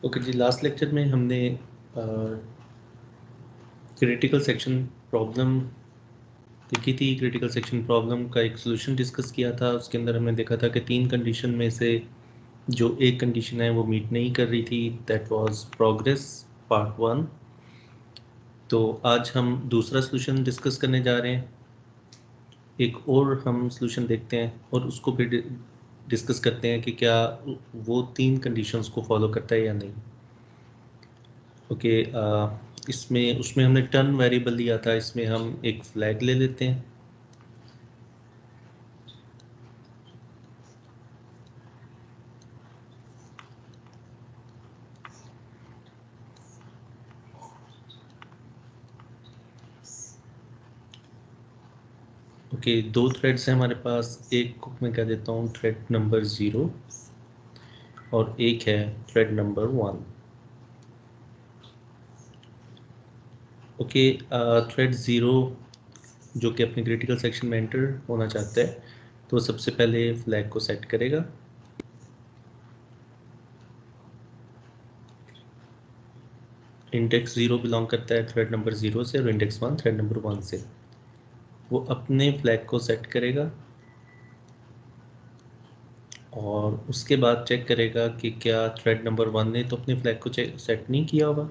Okay जी, last lecture में हमने critical section problem देखी थी। क्रिटिकल सेक्शन प्रॉब्लम का एक सोल्यूशन डिस्कस किया था। उसके अंदर हमने देखा था कि 3 कंडीशन में से जो एक कंडीशन है वो मीट नहीं कर रही थी, दैट वाज प्रोग्रेस पार्ट 1। तो आज हम दूसरा सोल्यूशन डिस्कस करने जा रहे हैं। एक और हम सोल्यूशन देखते हैं और उसको भी डिस्कस करते हैं कि क्या वो 3 कंडीशंस को फॉलो करता है या नहीं। ओके, इसमें उसमें हमने टर्न वेरिएबल लिया था, इसमें हम एक फ्लैग ले लेते हैं। ओके, 2 थ्रेड्स हैं हमारे पास। एक को मैं कह देता हूँ थ्रेड नंबर 0 और एक है थ्रेड नंबर 1। ओके, थ्रेड 0 जो कि अपने क्रिटिकल सेक्शन में एंटर होना चाहता है, तो सबसे पहले फ्लैग को सेट करेगा। इंडेक्स 0 बिलोंग करता है थ्रेड नंबर 0 से और इंडेक्स 1 थ्रेड नंबर 1 से। वो अपने फ्लैग को सेट करेगा और उसके बाद चेक करेगा कि क्या थ्रेड नंबर 1 ने तो अपने फ्लैग को सेट नहीं किया होगा।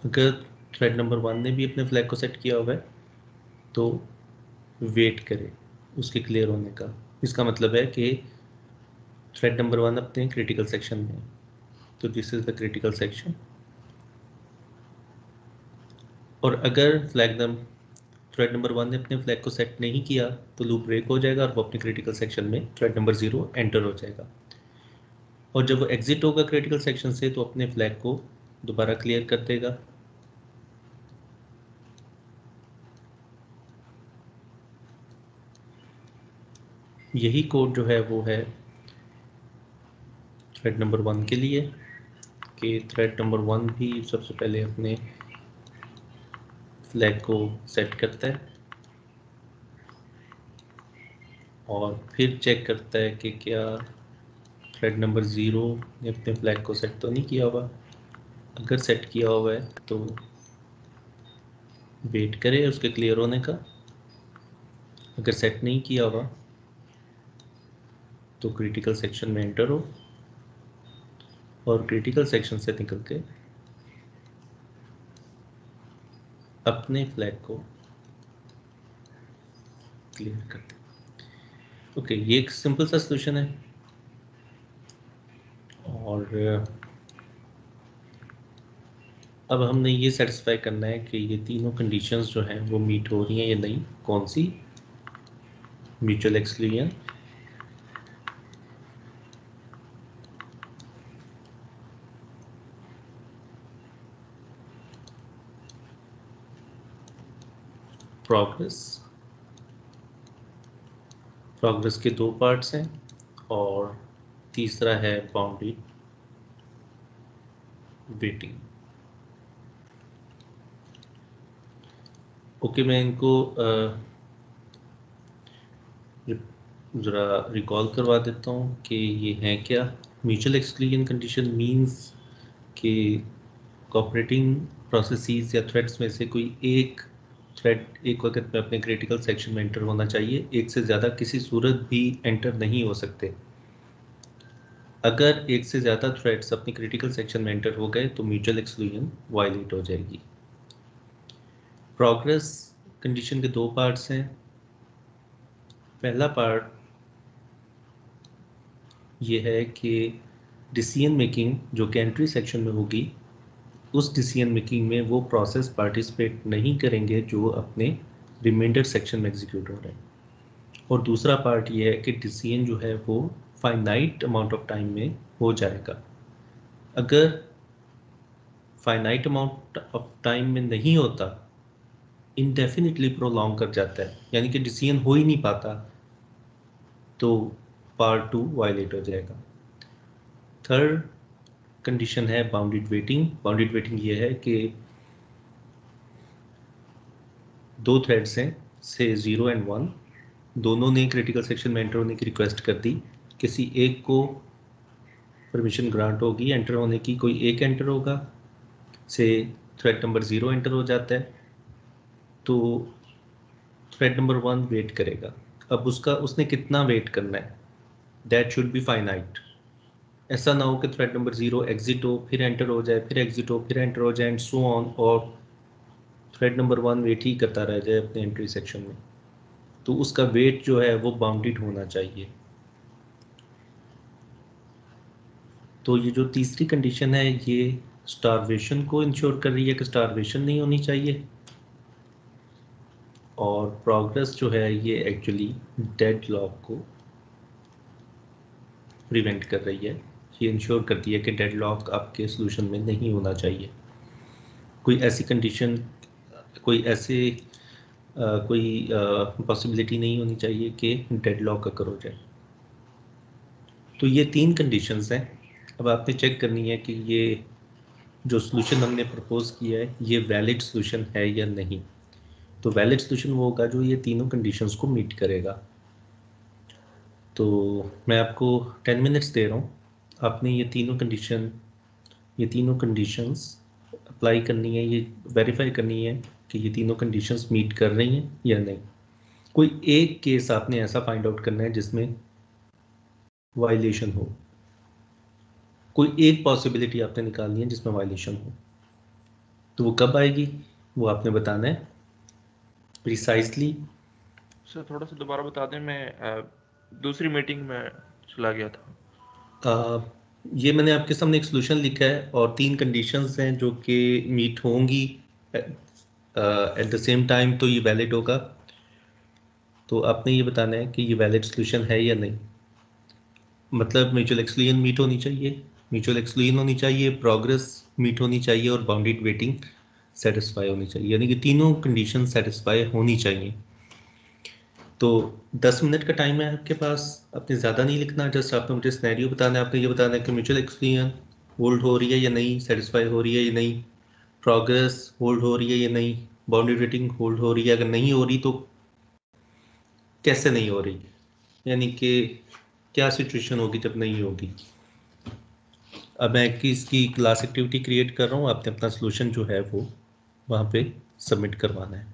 अगर थ्रेड नंबर 1 ने भी अपने फ्लैग को सेट किया हुआ है तो वेट करे उसके क्लियर होने का। इसका मतलब है कि थ्रेड नंबर 1 अपने क्रिटिकल सेक्शन में है, तो this is the critical section. और अगर थ्रेड नंबर 1 ने अपने फ्लैग को सेट नहीं किया तो लूप ब्रेक हो जाएगा और वो अपने क्रिटिकल सेक्शन में थ्रेड नंबर 0 एंटर हो जाएगा। और जब वो एग्जिट होगा क्रिटिकल सेक्शन से तो अपने फ्लैग को दोबारा क्लियर कर देगा। यही कोड जो है वो है थ्रेड नंबर 1 के लिए, कि थ्रेड नंबर 1 भी सबसे पहले अपने फ्लैग को सेट करता है और फिर चेक करता है कि क्या थ्रेड नंबर 0 ने अपने फ्लैग को सेट तो नहीं किया हुआ। अगर सेट किया हुआ है तो वेट करे उसके क्लियर होने का। अगर सेट नहीं किया हुआ तो क्रिटिकल सेक्शन में एंटर हो और क्रिटिकल सेक्शन से निकल के अपने फ्लैग को क्लियर कर दे। ओके, ये एक सिंपल सा सोल्यूशन है। और अब हमने ये सेटिस्फाई करना है कि ये तीनों कंडीशंस जो हैं वो मीट हो रही हैं या नहीं। कौन सी? Mutual exclusion, progress. प्रोग्रेस के 2 पार्ट्स हैं और तीसरा है बाउंड्री वेटिंग। ओके, मैं इनको ज़रा रिकॉल करवा देता हूँ कि ये है क्या। म्यूचुअल एक्सक्लूजन कंडीशन मींस कि कोऑपरेटिंग प्रोसेसेस या थ्रेड्स में से कोई एक थ्रेड एक वक्त में अपने क्रिटिकल सेक्शन में एंटर होना चाहिए, एक से ज़्यादा किसी सूरत भी एंटर नहीं हो सकते। अगर एक से ज़्यादा थ्रेड्स अपने क्रिटिकल सेक्शन में एंटर हो गए तो म्यूचुअल एक्सक्लूजन वायलेट हो जाएगी। प्रोग्रेस कंडीशन के 2 पार्ट्स हैं। पहला पार्ट ये है कि डिसीजन मेकिंग जो कि एंट्री सेक्शन में होगी, उस डिसीजन मेकिंग में वो प्रोसेस पार्टिसिपेट नहीं करेंगे जो अपने रिमाइंडर सेक्शन में एग्जीक्यूट हो रहे हैं। और दूसरा पार्ट ये है कि डिसीजन जो है वो फाइनाइट अमाउंट ऑफ टाइम में हो जाएगा। अगर फाइनाइट अमाउंट ऑफ टाइम में नहीं होता, इनडेफिनिटली प्रोलॉन्ग कर जाता है, यानी कि डिसीजन हो ही नहीं पाता, तो पार्ट 2 वायलेट हो जाएगा। थर्ड कंडीशन है बाउंडेड वेटिंग। बाउंडेड वेटिंग ये है कि 2 थ्रेड्स हैं से 0 एंड 1, दोनों ने क्रिटिकल सेक्शन में एंटर होने की रिक्वेस्ट कर दी, किसी एक को परमिशन ग्रांट होगी एंटर होने की, कोई एक एंटर होगा, से थ्रेड नंबर 0 एंटर हो जाता है, तो थ्रेड नंबर 1 वेट करेगा। अब उसने कितना वेट करना है, दैट शुड बी फाइनाइट। ऐसा ना हो कि थ्रेड नंबर 0 एग्जिट हो, फिर एंटर हो जाए, फिर एग्जिट हो, फिर एंटर हो जाए, एंड सो ऑन, और थ्रेड नंबर 1 वेट ही करता रह जाए अपने एंट्री सेक्शन में। तो उसका वेट जो है वो बाउंडेड होना चाहिए। तो ये जो तीसरी कंडीशन है ये स्टारवेशन को इंश्योर कर रही है कि स्टारवेशन नहीं होनी चाहिए, और प्रोग्रेस जो है ये एक्चुअली डेड लॉक को प्रिवेंट कर रही है। ये इंश्योर करती है कि डेड लॉक आपके सोल्यूशन में नहीं होना चाहिए। कोई ऐसी कंडीशन, कोई ऐसे कोई पॉसिबिलिटी नहीं होनी चाहिए कि डेड लॉक अकर हो जाए। तो ये 3 कंडीशंस हैं। अब आपने चेक करनी है कि ये जो सोल्यूशन हमने प्रपोज किया है ये वैलिड सोल्यूशन है या नहीं। तो वैलिड सोल्यूशन वो होगा जो ये तीनों कंडीशंस को मीट करेगा। तो मैं आपको 10 मिनट्स दे रहा हूँ, आपने ये तीनों कंडीशंस अप्लाई करनी है, ये वेरीफाई करनी है कि ये तीनों कंडीशंस मीट कर रही हैं या नहीं। कोई एक केस आपने ऐसा फाइंड आउट करना है जिसमें वायलेशन हो, कोई एक पॉसिबिलिटी आपने निकालनी है जिसमें वायलेशन हो। तो वो कब आएगी वो आपने बताना है प्रिसाइजली। सर थोड़ा सा दोबारा बता दें, मैं दूसरी मीटिंग में चला गया था। ये मैंने आपके सामने एक सोल्यूशन लिखा है और 3 कंडीशंस हैं जो कि मीट होंगी एट द सेम टाइम, तो ये वैलिड होगा। तो आपने ये बताना है कि ये वैलिड सोल्यूशन है या नहीं। मतलब म्यूचुअल एक्सक्लूजन मीट होनी चाहिए, म्यूचुअल एक्सक्लूजन होनी चाहिए, प्रोग्रेस मीट होनी चाहिए, और बाउंडेड वेटिंग सेटिस्फाई होनी चाहिए, यानी कि तीनों कंडीशन सेटिस्फाई होनी चाहिए। तो 10 मिनट का टाइम है आपके पास, आपने ज़्यादा नहीं लिखना, जस्ट आपने मुझे सिनेरियो बताना है। आपने ये बताना है कि म्यूचुअल एक्सक्लूजन होल्ड हो रही है या नहीं, सेटिस्फाई हो रही है या नहीं, प्रोग्रेस होल्ड हो रही है या नहीं, बाउंडेड वेटिंग होल्ड हो रही है, अगर नहीं हो रही तो कैसे नहीं हो रही, यानी कि क्या सिचुएशन होगी जब नहीं होगी। अब मैं इसकी क्लास एक्टिविटी क्रिएट कर रहा हूँ, आपने अपना सोल्यूशन जो है वो वहाँ पे सबमिट करवाना है।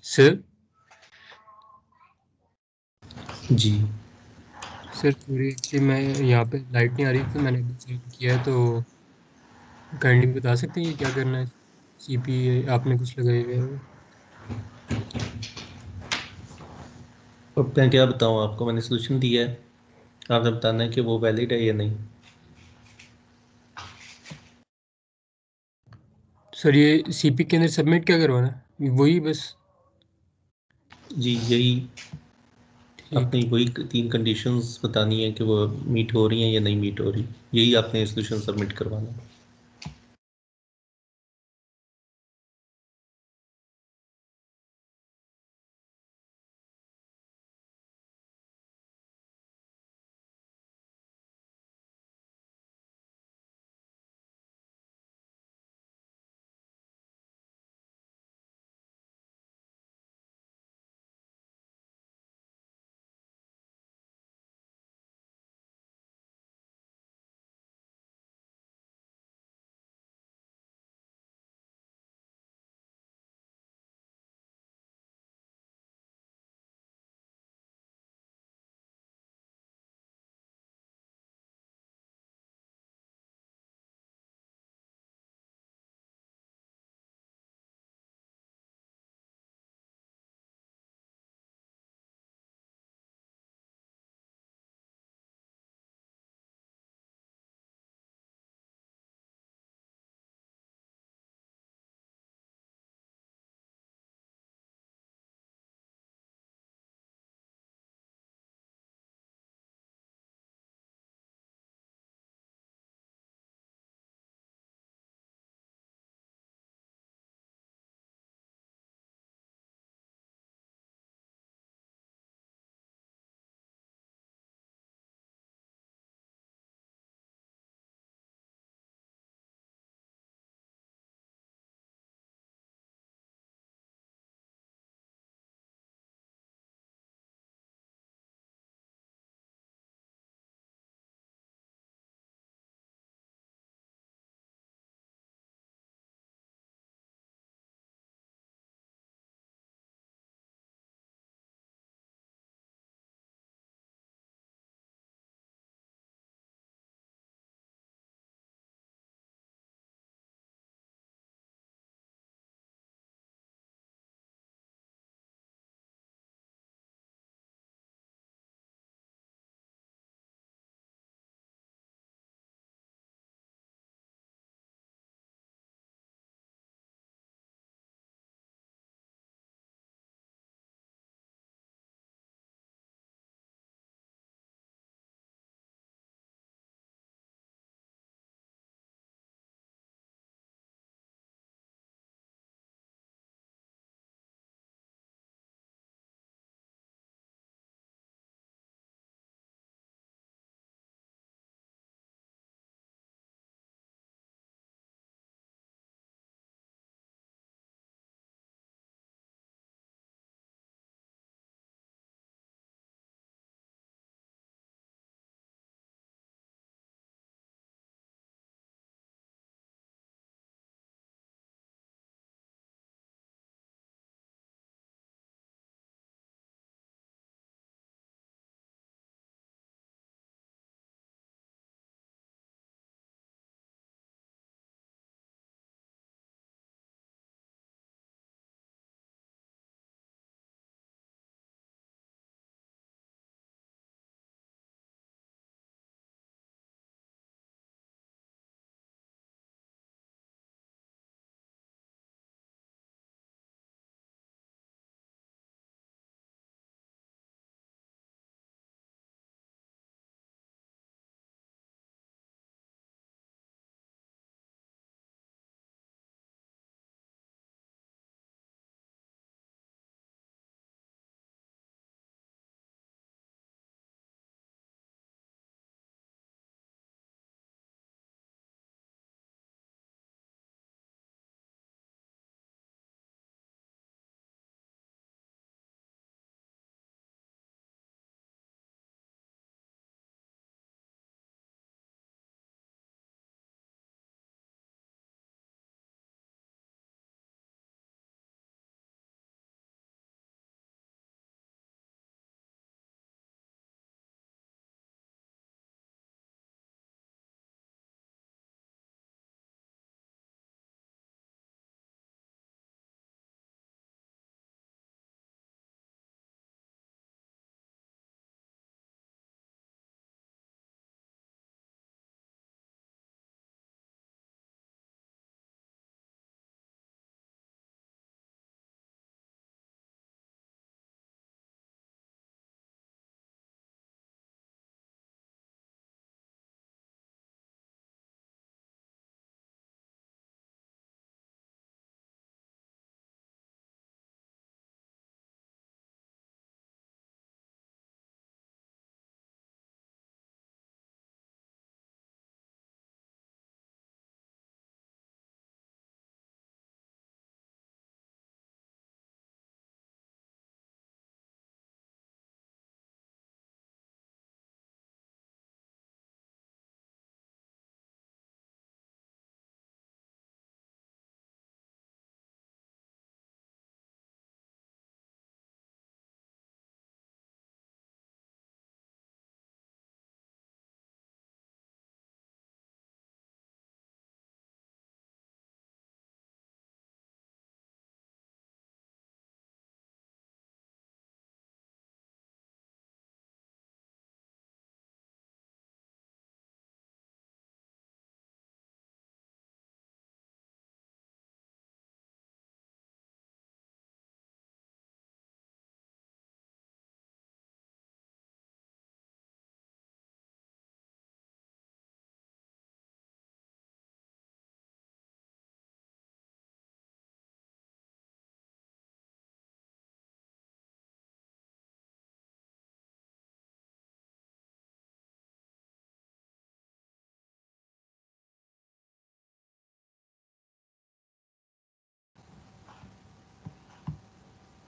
सर जी सर सॉरी एक्चुअली मैं यहाँ पे लाइट नहीं आ रही तो मैंने सेट किया है, तो काइंडली बता सकते हैं कि क्या करना है? सीपी आपने कुछ लगाए हुए हैं? अब मैं क्या बताऊँ आपको, मैंने सोल्यूशन दिया है, आपने बताना है कि वो वैलिड है या नहीं। सर ये सीपी के अंदर सबमिट क्या करवाना है? वही बस? जी यही, ठीक। आपने वही 3 कंडीशंस बतानी है कि वो मीट हो रही हैं या नहीं मीट हो रही, यही आपने सोल्यूशन सबमिट करवाना है।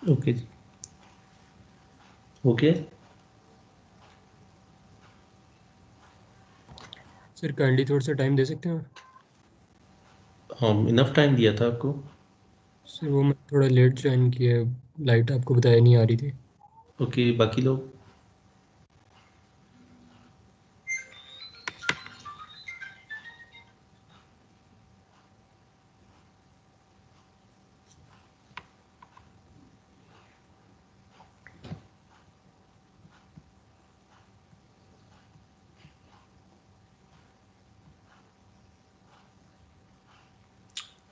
ओके जी, ओके। सर काइंडली थोड़ा सा टाइम दे सकते हैं? हाँ, इनफ टाइम दिया था आपको। सर वो मैं थोड़ा लेट ज्वाइन किया है, लाइट आपको बताया नहीं आ रही थी। ओके, बाकी लोग?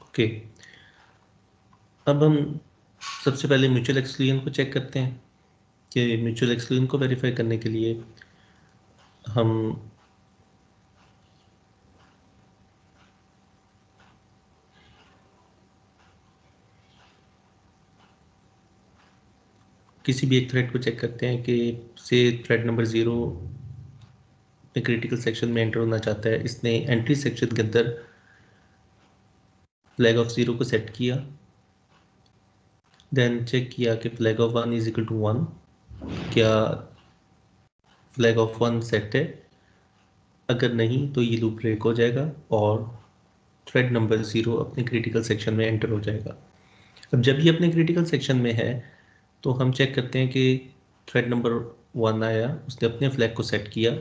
ओके, अब हम सबसे पहले म्यूचुअल एक्सक्लूजन को चेक करते हैं कि म्यूचुअल एक्सक्लूजन को वेरीफाई करने के लिए हम किसी भी एक थ्रेड को चेक करते हैं कि से थ्रेड नंबर 0 में क्रिटिकल सेक्शन में एंटर होना चाहता है। इसने एंट्री सेक्शन के अंदर फ्लैग ऑफ 0 को सेट किया, देन चेक किया कि flag of 1 is equal to 1, क्या फ्लैग ऑफ 1 सेट है। अगर नहीं तो ये लूप ब्रेक हो जाएगा और थ्रेड नंबर 0 अपने क्रिटिकल सेक्शन में एंटर हो जाएगा। अब जब ये अपने क्रिटिकल सेक्शन में है तो हम चेक करते हैं कि थ्रेड नंबर 1 आया, उसने अपने फ्लैग को सेट किया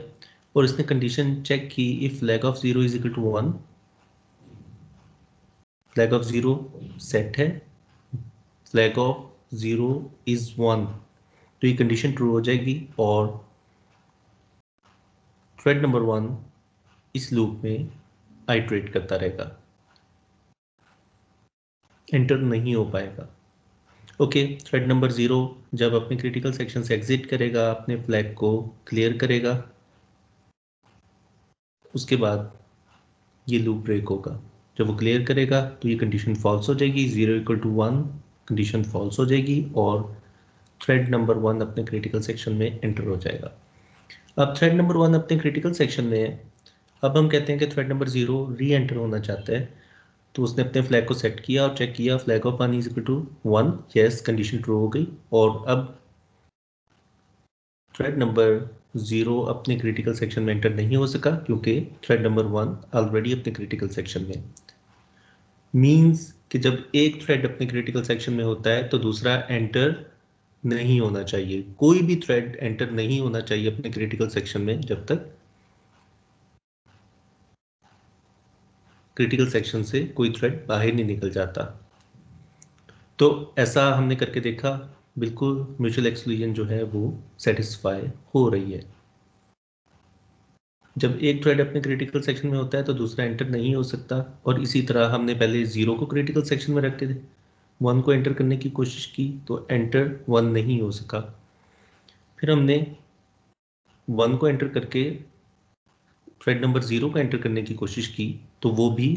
और इसने कंडीशन चेक की if flag of 0 is equal to 1, flag of 0 set है, फ्लैग ऑफ 0 इज 1, तो ये कंडीशन ट्रू हो जाएगी और थ्रेड नंबर 1 इस लूप में आइट्रेट करता रहेगा, एंटर नहीं हो पाएगा। ओके, थ्रेड नंबर 0 जब अपने क्रिटिकल सेक्शन से एग्जिट करेगा, अपने फ्लैग को क्लियर करेगा, उसके बाद ये लूप ब्रेक होगा। जब वो क्लियर करेगा तो ये कंडीशन फॉल्स हो जाएगी, 0 इक्वल टू 1 कंडीशन फॉल्स हो जाएगी और थ्रेड नंबर 1 अपने क्रिटिकल सेक्शन में एंटर हो जाएगा। अब थ्रेड नंबर 1 अपने क्रिटिकल सेक्शन में है। अब हम कहते हैं कि थ्रेड नंबर 0 री एंटर होना चाहता है, तो उसने अपने फ्लैग को सेट किया और चेक किया flag of 1 is equal to 1, yes condition true हो गई और अब थ्रेड नंबर 0 अपने क्रिटिकल सेक्शन में एंटर नहीं हो सका क्योंकि थ्रेड नंबर 1 ऑलरेडी अपने क्रिटिकल सेक्शन में। मींस कि जब एक थ्रेड अपने क्रिटिकल सेक्शन में होता है तो दूसरा एंटर नहीं होना चाहिए। कोई भी थ्रेड एंटर नहीं होना चाहिए अपने क्रिटिकल सेक्शन में जब तक क्रिटिकल सेक्शन से कोई थ्रेड बाहर नहीं निकल जाता। तो ऐसा हमने करके देखा, बिल्कुल म्यूचुअल एक्सक्लूजन जो है वो सेटिस्फाई हो रही है। जब एक थ्रेड अपने क्रिटिकल सेक्शन में होता है तो दूसरा एंटर नहीं हो सकता और इसी तरह हमने पहले 0 को क्रिटिकल सेक्शन में रखते थे, 1 को एंटर करने की कोशिश की तो एंटर 1 नहीं हो सका। फिर हमने 1 को एंटर करके थ्रेड नंबर 0 को एंटर करने की कोशिश की तो वो भी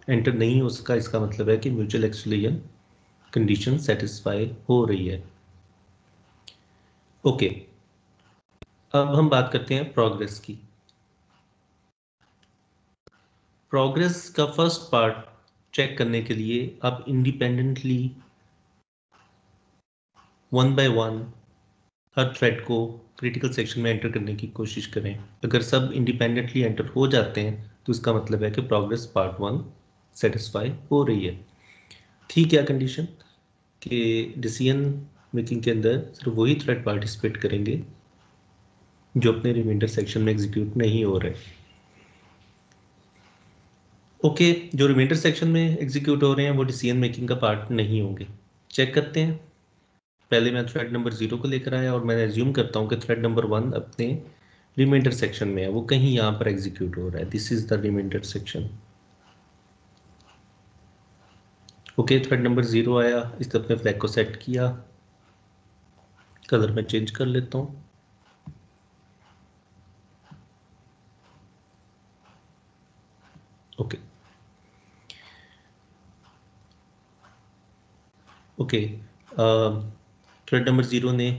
एंटर नहीं हो सका। इसका मतलब है कि म्यूचुअल एक्सक्लूजन कंडीशन सेटिस्फाई हो रही है। ओके, अब हम बात करते हैं प्रोग्रेस की। प्रोग्रेस का फर्स्ट पार्ट चेक करने के लिए आप इंडिपेंडेंटली 1 बाय 1 हर थ्रेड को क्रिटिकल सेक्शन में एंटर करने की कोशिश करें। अगर सब इंडिपेंडेंटली एंटर हो जाते हैं तो इसका मतलब है कि प्रोग्रेस पार्ट 1 सेटिस्फाई हो रही है। थी क्या कंडीशन कि डिसीजन मेकिंग के अंदर सिर्फ वही थ्रेड पार्टिसिपेट करेंगे जो अपने रिमाइंडर सेक्शन में एग्जीक्यूट नहीं हो रहे। ओके, जो रिमाइंडर सेक्शन में एग्जीक्यूट हो रहे हैं वो डिसीजन मेकिंग का पार्ट नहीं होंगे। चेक करते हैं। पहले मैं थ्रेड नंबर 0 को लेकर आया और मैं एज्यूम करता हूँ कि थ्रेड नंबर 1 अपने रिमाइंडर सेक्शन में है, वो कहीं यहाँ पर एग्जीक्यूट हो रहा है। This is the remainder section. Okay, thread number 0 आया, इसने अपने फ्लैग को सेट किया। कलर मैं चेंज कर लेता हूँ। ओके ओके, थ्रेड नंबर 0 ने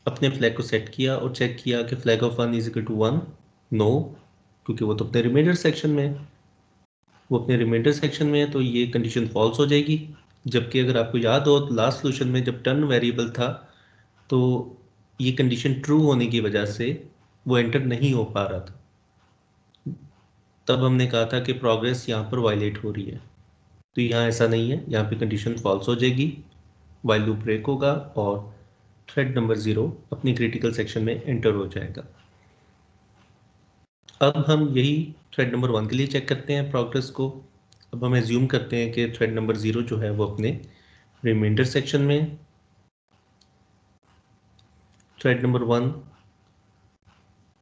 अपने फ्लैग को सेट किया और चेक किया कि flag of 1 is equal to 1, no, क्योंकि वो तो अपने रिमाइंडर सेक्शन में है। वो अपने रिमाइंडर सेक्शन में है तो ये कंडीशन फॉल्स हो जाएगी जबकि अगर आपको याद हो तो लास्ट सोल्यूशन में जब टर्न वेरिएबल था तो ये कंडीशन ट्रू होने की वजह से वो एंटर नहीं हो पा रहा था। तब हमने कहा था कि प्रोग्रेस यहाँ पर वायलेट हो रही है। तो यहाँ ऐसा नहीं है, यहाँ पे कंडीशन फॉल्स हो जाएगी, वाइल लूप ब्रेक होगा और थ्रेड नंबर 0 अपनी क्रिटिकल सेक्शन में एंटर हो जाएगा। अब हम यही थ्रेड नंबर 1 के लिए चेक करते हैं प्रोग्रेस को। अब हम एज्यूम करते हैं कि थ्रेड नंबर 0 जो है वो अपने रिमाइंडर सेक्शन में, थ्रेड नंबर 1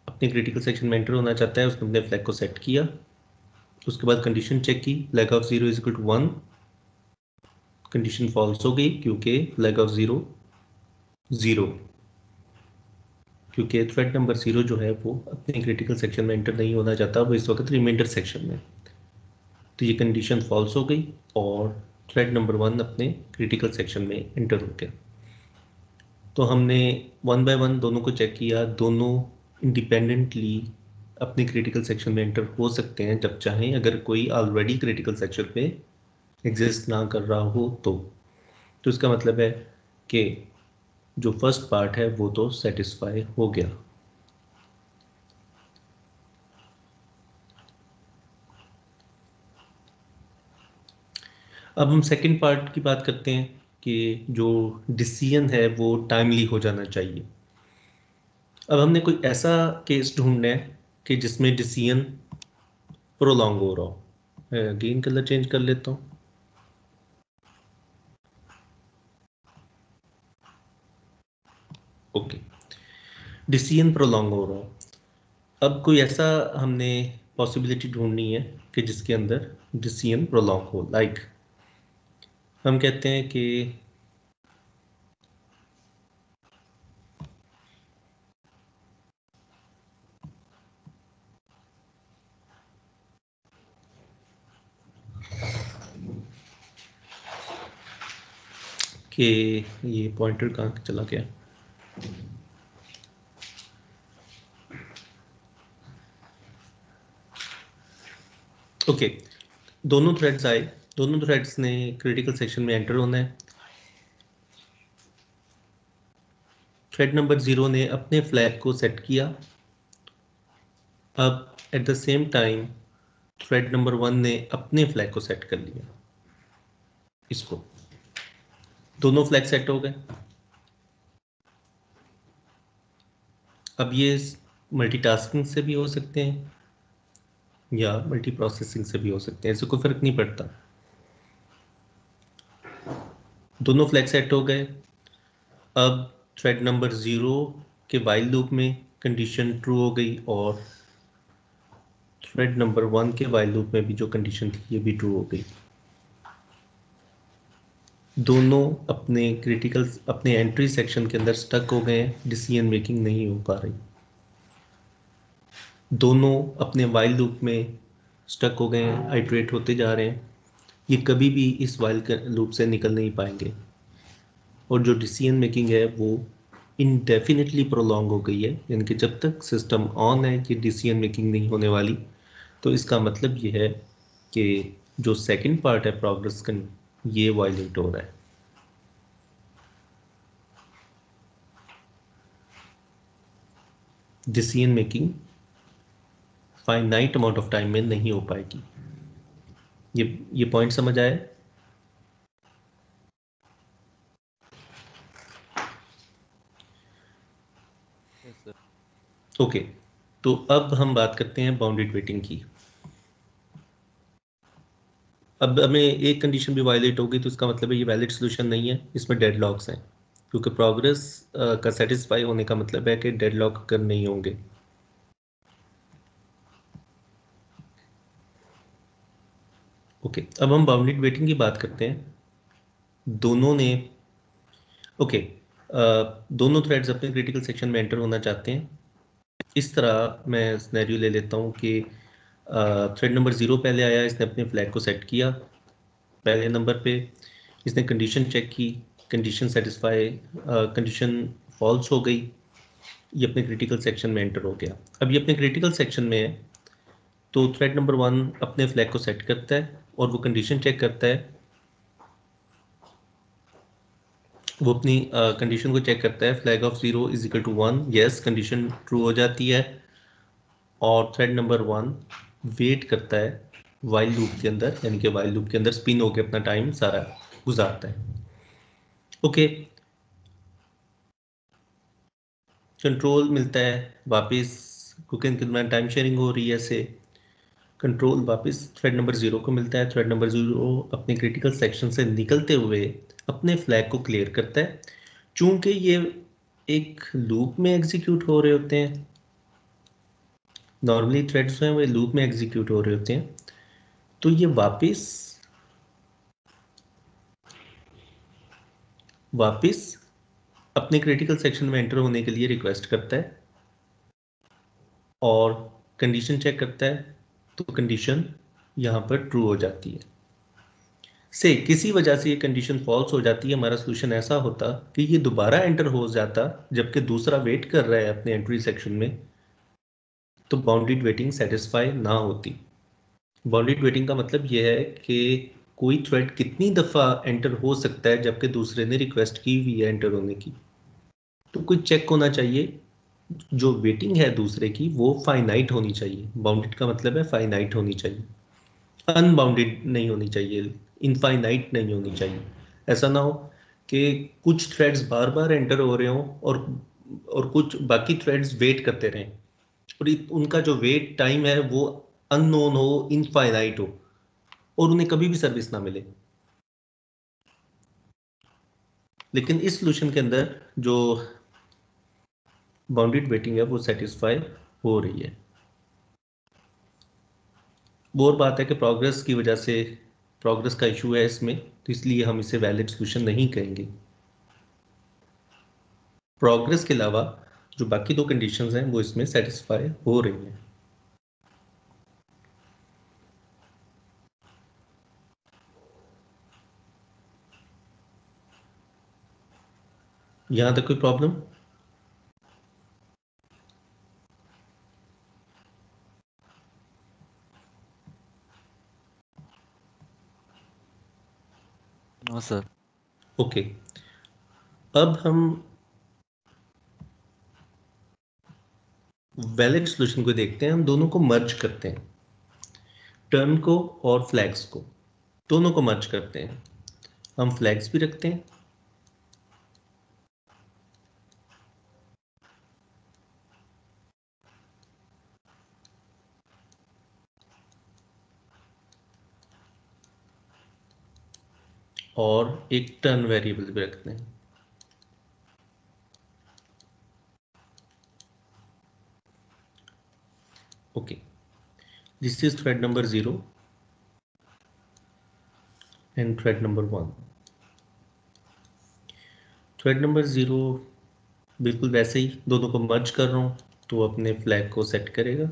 अपने क्रिटिकल सेक्शन में एंटर होना चाहता है, उसने अपने फ्लैग को सेट किया, उसके बाद कंडीशन चेक की, flag of 0 is equal to 1, condition false हो गई क्योंकि फ्लैग ऑफ 0 0, क्योंकि थ्रेड नंबर 0 जो है वो अपने क्रिटिकल सेक्शन में एंटर नहीं होना चाहता, वो इस वक्त रिमाइंडर सेक्शन में। तो ये कंडीशन फॉल्स हो गई और थ्रेड नंबर 1 अपने क्रिटिकल सेक्शन में एंटर हो गया। तो हमने 1 बाय 1 दोनों को चेक किया, दोनों इंडिपेंडेंटली अपने क्रिटिकल सेक्शन में एंटर हो सकते हैं जब चाहें, अगर कोई ऑलरेडी क्रिटिकल सेक्शन में एग्जिस्ट ना कर रहा हो तो इसका मतलब है कि जो फर्स्ट पार्ट है वो तो सेटिस्फाई हो गया। अब हम सेकंड पार्ट की बात करते हैं कि जो डिसीजन है वो टाइमली हो जाना चाहिए। अब हमने कोई ऐसा केस ढूंढना है कि जिसमें डिसीजन प्रोलॉन्ग हो रहा हो। मैं अगेन कलर चेंज कर लेता हूँ। ओके, डिसीजन प्रोलॉन्ग हो रहा हो। अब कोई ऐसा हमने पॉसिबिलिटी ढूंढनी है कि जिसके अंदर डिसीजन प्रोलॉन्ग हो। लाइक हम कहते हैं कि ये पॉइंटर कहाँ चला गया। ओके, दोनों थ्रेड्स आए, दोनों थ्रेड्स ने क्रिटिकल सेक्शन में एंटर होना है। थ्रेड नंबर 0 ने अपने फ्लैग को सेट किया। अब at the same time thread number 1 ने अपने फ्लैग को सेट कर लिया। इसको दोनों फ्लैग सेट हो गए। अब ये मल्टीटास्किंग से भी हो सकते हैं या मल्टी प्रोसेसिंग से भी हो सकते हैं, इससे कोई फर्क नहीं पड़ता। दोनों फ्लैग सेट हो गए। अब थ्रेड नंबर 0 के वाइल लूप में कंडीशन ट्रू हो गई और थ्रेड नंबर 1 के वाइल लूप में भी जो कंडीशन थी ये भी ट्रू हो गई। दोनों अपने एंट्री सेक्शन के अंदर स्टक हो गए हैं, डिसीजन मेकिंग नहीं हो पा रही। दोनों अपने वाइल लूप में स्टक हो गए हैं, आइटरेट होते जा रहे हैं, ये कभी भी इस वाइल लूप से निकल नहीं पाएंगे और जो डिसीजन मेकिंग है वो इनडेफिनेटली प्रोलॉन्ग हो गई है, यानी कि जब तक सिस्टम ऑन है ये डिसीजन मेकिंग नहीं होने वाली। तो इसका मतलब ये है कि जो सेकंड पार्ट है प्रोग्रेस का ये वायलेट हो रहा है। Decision making finite amount of time में नहीं हो पाएगी। ये पॉइंट समझ आया? ओके, तो अब हम बात करते हैं बाउंडेड वेटिंग की। अब हमें एक कंडीशन भी वायलेट होगी तो इसका मतलब है ये वैलिड सोल्यूशन नहीं है, इसमें डेडलॉक्स हैं, क्योंकि प्रोग्रेस का सेटिस्फाई होने का मतलब है कि डेडलॉक कर नहीं होंगे। ओके, अब हम बाउंडेड वेटिंग की बात करते हैं। दोनों ने ओके दोनों थ्रेड्स अपने क्रिटिकल सेक्शन में एंटर होना चाहते हैं। इस तरह मैं सिनेरियो ले लेता हूँ कि थ्रेड नंबर 0 पहले आया, इसने अपने फ्लैग को सेट किया पहले नंबर पे, इसने कंडीशन चेक की, कंडीशन सेटिस्फाई, कंडीशन फॉल्स हो गई, ये अपने क्रिटिकल सेक्शन में एंटर हो गया। अब ये अपने क्रिटिकल सेक्शन में है तो थ्रेड नंबर 1 अपने फ्लैग को सेट करता है और वो कंडीशन चेक करता है वो अपनी कंडीशन को चेक करता है, flag of 0 is equal to 1, yes condition true हो जाती है, और थ्रेड नंबर 1 वेट करता है वाइल लूप के अंदर, यानी कि वाइल लूप के अंदर स्पिन होकर अपना टाइम सारा गुजारता है। ओके, कंट्रोल मिलता है वापस, क्योंकि इनके दरमियान टाइम शेयरिंग हो रही है, ऐसे कंट्रोल वापस थ्रेड नंबर 0 को मिलता है। थ्रेड नंबर 0 अपने क्रिटिकल सेक्शन से निकलते हुए अपने फ्लैग को क्लियर करता है। चूंकि ये एक लूप में एग्जीक्यूट हो रहे होते हैं, नॉर्मली थ्रेड्स हैं वो लूप में एग्जीक्यूट हो रहे होते हैं, तो ये वापस अपने क्रिटिकल सेक्शन में एंटर होने के लिए रिक्वेस्ट करता है और कंडीशन चेक करता है, तो कंडीशन यहाँ पर ट्रू हो जाती है। से किसी वजह से ये कंडीशन फॉल्स हो जाती है, हमारा सोल्यूशन ऐसा होता कि ये दोबारा एंटर हो जाता जबकि दूसरा वेट कर रहा है अपने एंट्री सेक्शन में, तो बाउंडेड वेटिंग सेटिस्फाई ना होती। बाउंडेड वेटिंग का मतलब यह है कि कोई थ्रेड कितनी दफ़ा एंटर हो सकता है जबकि दूसरे ने रिक्वेस्ट की हुई है एंटर होने की, तो कोई चेक होना चाहिए, जो वेटिंग है दूसरे की वो फाइनाइट होनी चाहिए। बाउंडेड का मतलब है फाइनाइट होनी चाहिए, अनबाउंडेड नहीं होनी चाहिए, इनफाइनाइट नहीं होनी चाहिए। ऐसा ना हो कि कुछ थ्रेड्स बार बार एंटर हो रहे हों और कुछ बाकी थ्रेड्स वेट करते रहें और उनका जो वेट टाइम है वो अननोन हो, इनफाइनाइट हो, और उन्हें कभी भी सर्विस ना मिले। लेकिन इस सोल्यूशन के अंदर जो बाउंडेड वेटिंग है वो सेटिस्फाई हो रही है। वो और बात है कि प्रोग्रेस की वजह से, प्रोग्रेस का इशू है इसमें, तो इसलिए हम इसे वैलिड सोल्यूशन नहीं कहेंगे। प्रोग्रेस के अलावा जो बाकी दो कंडीशंस हैं वो इसमें सेटिस्फाई हो रही हैं। यहां तक कोई प्रॉब्लम? No sir. ओके, अब हम वैलिड सॉल्यूशन को देखते हैं। हम दोनों को मर्ज करते हैं, टर्न को और फ्लैग्स को, दोनों को मर्ज करते हैं। हम फ्लैग्स भी रखते हैं और एक टर्न वेरिएबल भी रखते हैं। Okay, this is thread number 0 and thread number 1। Thread number 0 बिल्कुल वैसे ही दोनों को मर्ज कर रहा हूं, तो अपने फ्लैग को सेट करेगा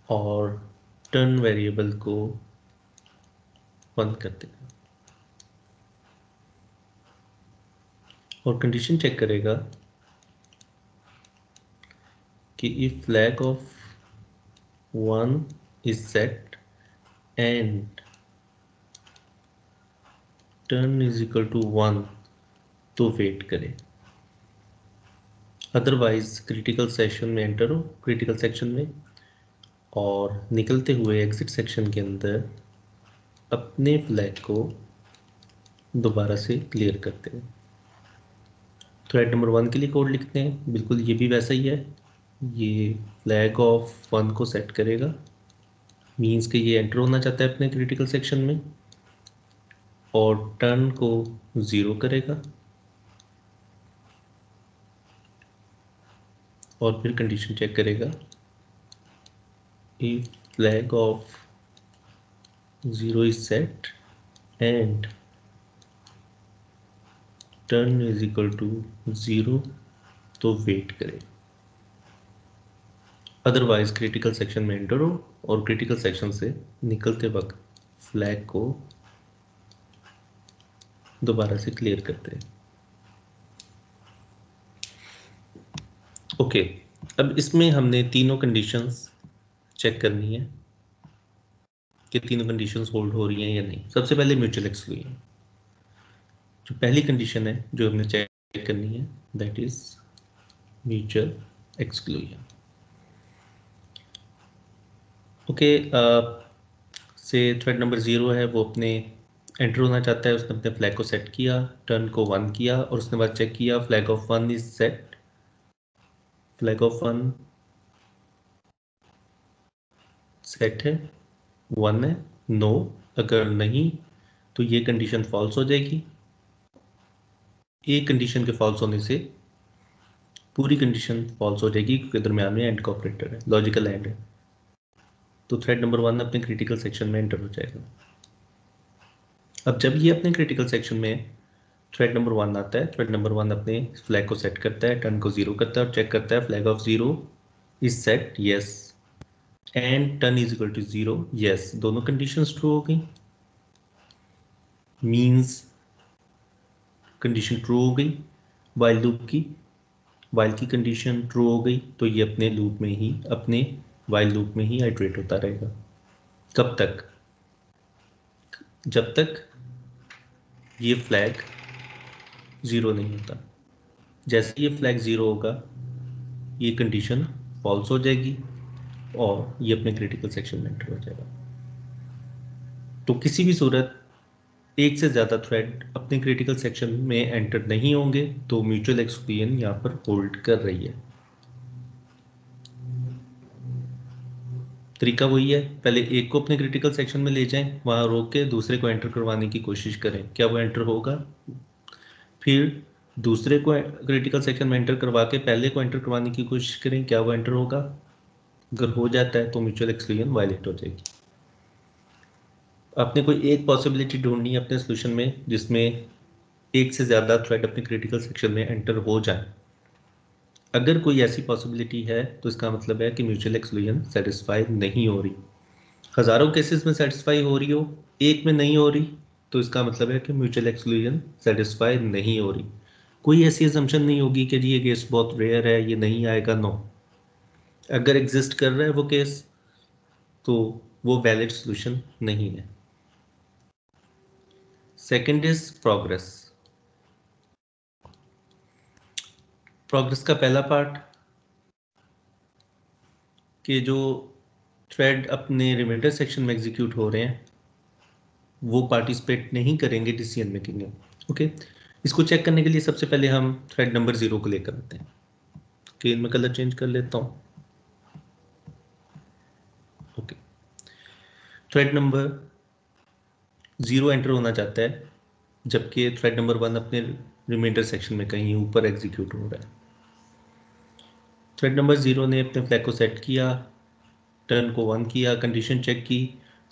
और टर्न वेरिएबल को बंद कर देगा और कंडीशन चेक करेगा कि if flag of 1 is set and turn is equal to 1 तो वेट करे, अदरवाइज क्रिटिकल सेक्शन में एंटर हो, क्रिटिकल सेक्शन में, और निकलते हुए एग्जिट सेक्शन के अंदर अपने फ्लैग को दोबारा से क्लियर करते हैं। थ्रेड नंबर 1 के लिए कोड लिखते हैं, बिल्कुल ये भी वैसा ही है। ये फ्लैग ऑफ 1 को सेट करेगा, मीन्स कि ये एंटर होना चाहता है अपने क्रिटिकल सेक्शन में, और टर्न को 0 करेगा और फिर कंडीशन चेक करेगा, if flag of 0 is set and turn is equal to 0 तो वेट करे, अदरवाइज क्रिटिकल सेक्शन में एंटर हो और क्रिटिकल सेक्शन से निकलते वक्त फ्लैग को दोबारा से क्लियर करते हैं। ओके, अब इसमें हमने तीनों कंडीशंस चेक करनी है। कि तीनों कंडीशंस होल्ड हो रही हैं या नहीं। सबसे पहले म्यूचुअल एक्सक्लूजन, जो पहली कंडीशन है जो हमने चेक करनी है, that is mutual exclusion. Okay, से थ्रेड नंबर 0 है, वो अपने एंटर होना चाहता है, उसने अपने फ्लैग को सेट किया, टर्न को 1 किया और उसने बाद चेक किया flag of 1 is set, flag of 1 set है, 1 है, नो, अगर नहीं तो ये कंडीशन फॉल्स हो जाएगी। एक कंडीशन के फॉल्स होने से पूरी कंडीशन फॉल्स हो जाएगी क्योंकि दरम्यान में एंड का ऑपरेटर है, लॉजिकल एंड है। तो थ्रेड नंबर 1 अपने क्रिटिकल सेक्शन में एंटर हो जाएगा। अब जब ये अपने क्रिटिकल सेक्शन में थ्रेड नंबर 1 आता है, थ्रेड नंबर 1 अपने फ्लैग को सेट करता है, टर्न को 0 करता है और चेक करता है flag of 0 is set, yes, and turn is equal to 0, yes, दोनों कंडीशंस ट्रू हो गई, मींस कंडीशन ट्रू हो गई वाइल लूप की। वाइल की कंडीशन ट्रू हो गई तो ये अपने लूप में ही, अपने वाइल लूप में ही आइटरेट होता रहेगा। कब तक? जब तक ये फ्लैग 0 नहीं होता। जैसे ये फ्लैग 0 होगा ये कंडीशन फॉल्स हो जाएगी और ये अपने क्रिटिकल सेक्शन में एंटर हो जाएगा। तो किसी भी सूरत एक से ज़्यादा थ्रेड अपने क्रिटिकल सेक्शन में एंटर नहीं होंगे तो म्यूचुअल एक्सक्लूजन यहाँ पर होल्ड कर रही है। तरीका वही है, पहले एक को अपने क्रिटिकल सेक्शन में ले जाएं, वहाँ रोक के दूसरे को एंटर करवाने की कोशिश करें, क्या वो एंटर होगा? फिर दूसरे को क्रिटिकल सेक्शन में एंटर करवा के पहले को एंटर करवाने की कोशिश करें, क्या वो एंटर होगा? अगर हो जाता है तो म्यूचुअल एक्सक्लूजन वायलेट हो जाएगी। आपने कोई एक पॉसिबिलिटी ढूंढनी है अपने सोल्यूशन में जिसमें एक से ज़्यादा थ्रेड अपने क्रिटिकल सेक्शन में एंटर हो जाए। अगर कोई ऐसी पॉसिबिलिटी है तो इसका मतलब है कि म्यूचुअल एक्सक्लूजन सेटिस्फाई नहीं हो रही। हज़ारों केसेस में सेटिस्फाई हो रही हो, एक में नहीं हो रही, तो इसका मतलब है कि म्यूचुअल एक्सक्लूजन सेटिस्फाई नहीं हो रही। कोई ऐसी असम्पशन नहीं होगी कि जी ये केस बहुत रेयर है, ये नहीं आएगा, नो। अगर एग्जिस्ट कर रहा है वो केस तो वो वैलिड सॉल्यूशन नहीं है। Second is progress. प्रोग्रेस का पहला पार्ट कि जो थ्रेड अपने रिमाइंडर सेक्शन में एग्जीक्यूट हो रहे हैं वो पार्टिसिपेट नहीं करेंगे डिसीजन मेकिंग में। ओके, इसको चेक करने के लिए सबसे पहले हम थ्रेड नंबर 0 को लेकर आते हैं। ओके, इनमें कलर चेंज कर लेता हूँ। ओके, थ्रेड नंबर 0 एंटर होना चाहता है जबकि थ्रेड नंबर 1 अपने रिमाइंडर सेक्शन में कहीं ऊपर एग्जीक्यूट हो रहा है। थ्रेड नंबर 0 ने अपने फ्लैग को सेट किया, टर्न को 1 किया, कंडीशन चेक की,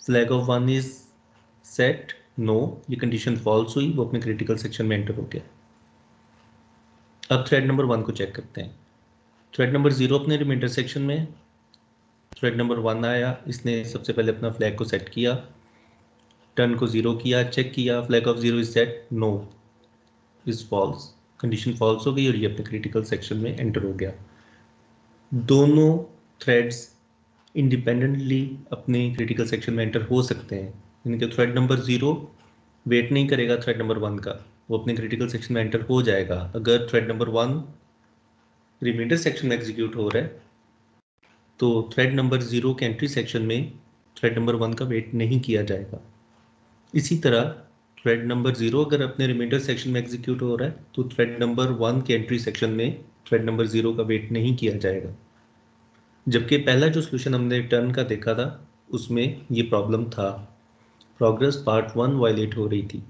flag of 1 is set, no, ये कंडीशन फॉल्स हुई, वो अपने क्रिटिकल सेक्शन में एंटर हो गया। अब थ्रेड नंबर 1 को चेक करते हैं। थ्रेड नंबर 0 अपने रिमाइंडर सेक्शन में, थ्रेड नंबर 1 आया, इसने सबसे पहले अपना फ्लैग को सेट किया, टर्न को 0 किया, चेक किया, flag of 0 is set, no is false, condition false हो गई और ये अपने क्रिटिकल सेक्शन में एंटर हो गया। दोनों थ्रेड्स इंडिपेंडेंटली अपने क्रिटिकल सेक्शन में एंटर हो सकते हैं, यानी कि थ्रेड नंबर 0 वेट नहीं करेगा थ्रेड नंबर 1 का, वो अपने क्रिटिकल सेक्शन में एंटर हो जाएगा। अगर थ्रेड नंबर 1 रिमाइंडर सेक्शन में एग्जीक्यूट हो रहा है तो थ्रेड नंबर 0 के एंट्री सेक्शन में थ्रेड नंबर 1 का वेट नहीं किया जाएगा। इसी तरह थ्रेड नंबर 0 अगर अपने रिमाइंडर सेक्शन में एग्जीक्यूट हो रहा है तो थ्रेड नंबर 1 के एंट्री सेक्शन में थ्रेड नंबर 0 का वेट नहीं किया जाएगा। जबकि पहला जो सोल्यूशन हमने टर्न का देखा था उसमें ये प्रॉब्लम था, प्रोग्रेस पार्ट 1 वायलेट हो रही थी।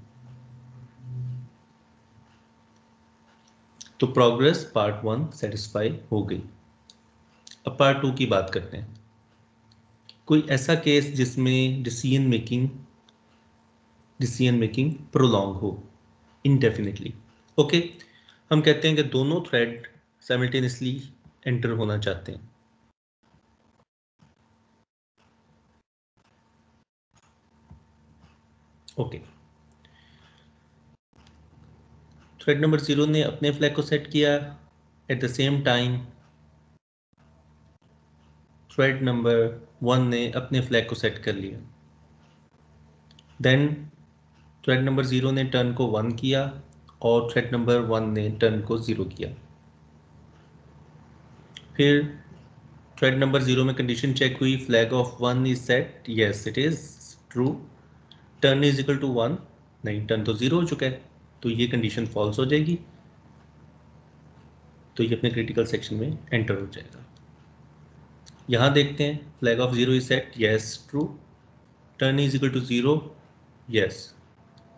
तो प्रोग्रेस पार्ट 1 सेटिस्फाई हो गई। अब पार्ट 2 की बात करते हैं। कोई ऐसा केस जिसमें डिसीजन मेकिंग प्रोलॉन्ग हो इनडेफिनेटली। ओके, हम कहते हैं कि दोनों थ्रेड साइमल्टेनियसली एंटर होना चाहते हैं। ओके, थ्रेड नंबर 0 ने अपने फ्लैग को सेट किया, at the same time thread number 1 ने अपने फ्लैग को सेट कर लिया। देन थ्रेड नंबर 0 ने टर्न को 1 किया और थ्रेड नंबर 1 ने टर्न को 0 किया। फिर थ्रेड नंबर 0 में कंडीशन चेक हुई, flag of 1 is set, yes it is true. Turn is equal to 1, नहीं टर्न तो 0 हो चुका है, तो ये कंडीशन फॉल्स हो जाएगी, तो ये अपने क्रिटिकल सेक्शन में एंटर हो जाएगा। यहाँ देखते हैं, flag of 0 is set, yes true. Turn is equal to 0, yes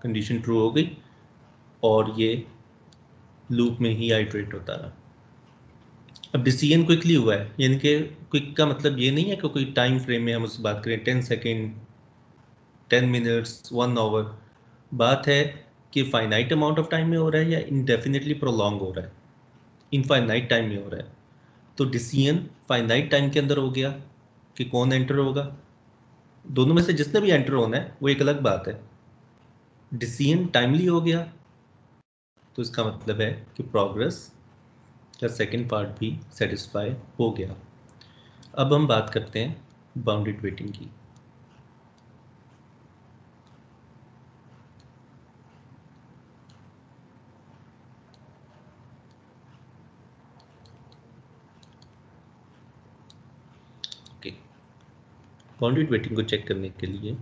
condition true हो गई और ये लूप में ही आइटरेट होता रहा। अब डिसीजन क्विकली हुआ है, यानी कि क्विक का मतलब ये नहीं है कि कोई टाइम फ्रेम में हम उससे बात करें 10 सेकेंड, 10 मिनट्स, 1 आवर। बात है कि फाइनाइट अमाउंट ऑफ टाइम में हो रहा है या इनडेफिनेटली प्रोलॉन्ग हो रहा है, इनफाइनाइट टाइम में हो रहा है। तो डिसीजन फाइनाइट टाइम के अंदर हो गया कि कौन एंटर होगा, दोनों में से जिसने भी एंटर होना है वो एक अलग बात है। डिसीजन टाइमली हो गया तो इसका मतलब है कि प्रोग्रेस का सेकेंड पार्ट भी सेटिस्फाई हो गया। अब हम बात करते हैं बाउंडेड वेटिंग की। ओके, बाउंडेड वेटिंग को चेक करने के लिए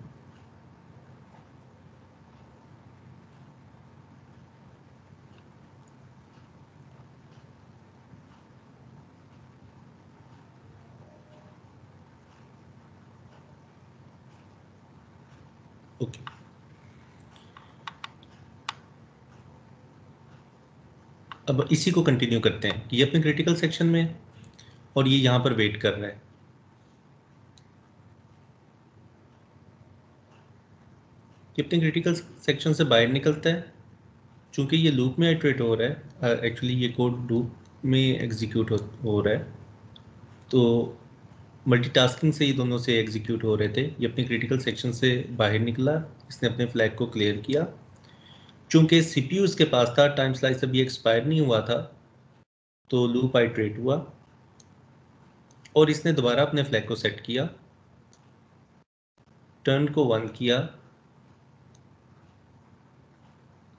ओके अब इसी को कंटिन्यू करते हैं कि ये अपने क्रिटिकल सेक्शन में है और ये यहाँ पर वेट कर रहा है। ये अपने क्रिटिकल सेक्शन से बाहर निकलता है, चूंकि ये लूप में इटरेट हो रहा है, एक्चुअली ये कोड लूप में एग्जीक्यूट हो रहा है, तो मल्टीटास्किंग से ये दोनों से एग्जीक्यूट हो रहे थे। ये अपने क्रिटिकल सेक्शन से बाहर निकला, इसने अपने फ्लैग को क्लियर किया। चूंकि सीपीयू इसके पास था, टाइम स्लाइस अभी एक्सपायर नहीं हुआ था, तो लूप आइटरेट हुआ और इसने दोबारा अपने फ्लैग को सेट किया, टर्न को 1 किया।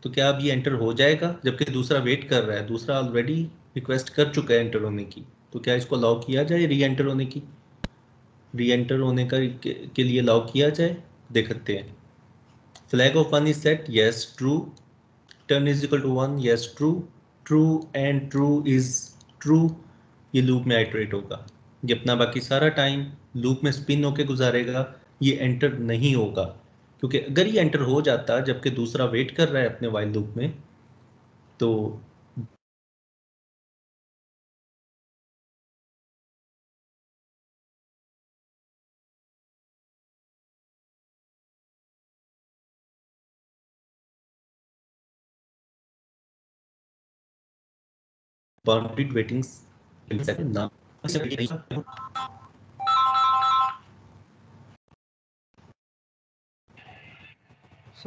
तो क्या अब ये एंटर हो जाएगा, जबकि दूसरा वेट कर रहा है, दूसरा ऑलरेडी रिक्वेस्ट कर चुका है एंटर होने की, तो क्या इसको अलाउ किया जाए री एंटर होने की, री एंटर होने के लिए अलाउ किया जाए? देखते हैं। Flag of 1 is set, yes true. Turn is equal to 1, yes true. True and true is true. ये लूप में आइटरेट होगा, ये अपना बाकी सारा टाइम लूप में स्पिन होके गुजारेगा, ये एंटर नहीं होगा, क्योंकि अगर ये एंटर हो जाता जबकि दूसरा वेट कर रहा है अपने वाइल लूप में, तो बाउंडेड वेटिंग्स ना। सर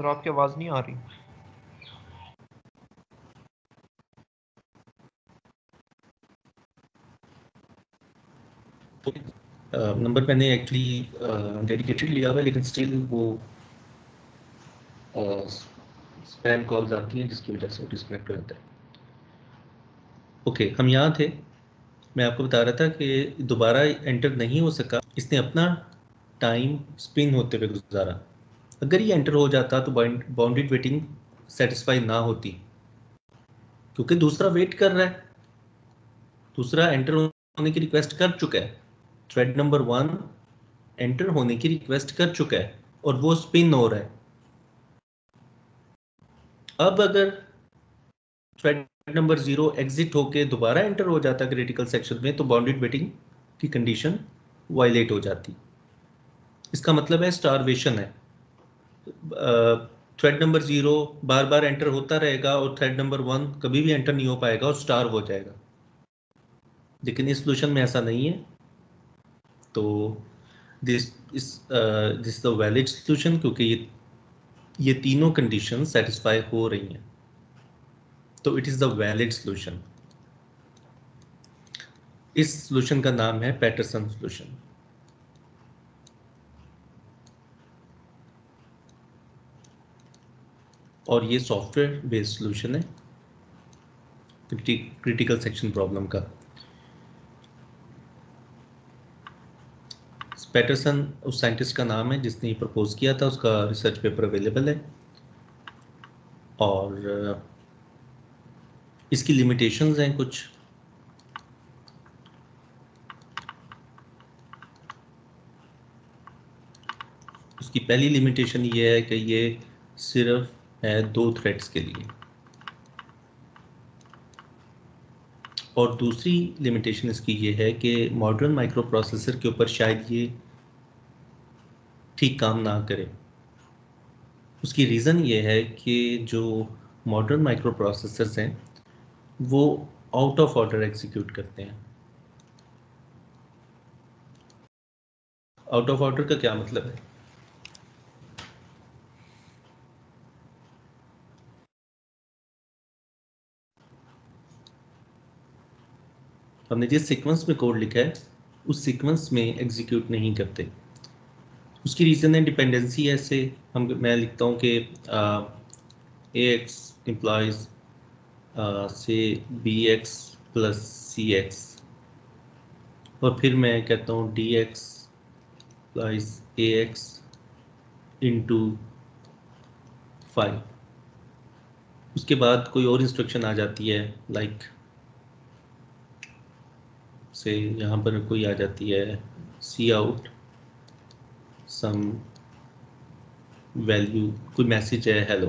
आपकी आवाज़ नहीं आ रही। नंबर मैंने एक्चुअली डेडिकेटेड लिया हुआ है, लेकिन स्टिल वो स्पैम कॉल्स आती हैं जिसकी वजह से डिस्कनेक्ट हो जाता है। ओके, हम यहाँ थे, मैं आपको बता रहा था कि दोबारा एंटर नहीं हो सका, इसने अपना टाइम स्पिन होते हुए गुजारा। अगर ये एंटर हो जाता तो बाउंडेड वेटिंग सेटिस्फाई ना होती, क्योंकि दूसरा वेट कर रहा है, दूसरा एंटर होने की रिक्वेस्ट कर चुका है। थ्रेड नंबर 1 एंटर होने की रिक्वेस्ट कर चुका है और वो स्पिन हो रहा है। अब अगर थ्रेड नंबर 0 एग्जिट होके दोबारा एंटर हो जाता क्रिटिकल सेक्शन में, तो बाउंडेड वेटिंग की कंडीशन वायलेट हो जाती। इसका मतलब है स्टारवेशन है। थ्रेड नंबर 0 बार बार एंटर होता रहेगा और थ्रेड नंबर 1 कभी भी एंटर नहीं हो पाएगा और स्टार हो जाएगा। लेकिन इस सोल्यूशन में ऐसा नहीं है, तो दिस द वैलिड सोल्यूशन, क्योंकि ये तीनों कंडीशन सेटिस्फाई हो रही हैं, तो it is the valid solution. इस सोल्यूशन का नाम है पैटरसन सोल्यूशन। और ये सॉफ्टवेयर बेस्ड सोल्यूशन है क्रिटिकल सेक्शन प्रॉब्लम का। पैटरसन उस साइंटिस्ट का नाम है जिसने ये प्रपोज किया था, उसका रिसर्च पेपर अवेलेबल है। और इसकी लिमिटेशंस हैं कुछ। उसकी पहली लिमिटेशन ये है कि ये सिर्फ है 2 थ्रेड्स के लिए, और दूसरी लिमिटेशन इसकी ये है कि मॉडर्न माइक्रो प्रोसेसर के ऊपर शायद ये ठीक काम ना करे। उसकी रीज़न ये है कि जो मॉडर्न माइक्रो प्रोसेसर्स हैं वो आउट ऑफ ऑर्डर एग्जीक्यूट करते हैं। आउट ऑफ ऑर्डर का क्या मतलब है? हमने जिस सीक्वेंस में कोड लिखा है उस सीक्वेंस में एग्जीक्यूट नहीं करते। उसकी रीज़न है डिपेंडेंसी। ऐसे मैं लिखता हूँ कि ए एक्स इम्प्लाइज से बी एक्स प्लस सी एक्स, और फिर मैं कहता हूँ डी एक्स प्लस ए एक्स इंटू 5। उसके बाद कोई और इंस्ट्रक्शन आ जाती है, लाइक से यहाँ पर कोई आ जाती है सी आउट सम वैल्यू, कोई मैसेज है हेलो।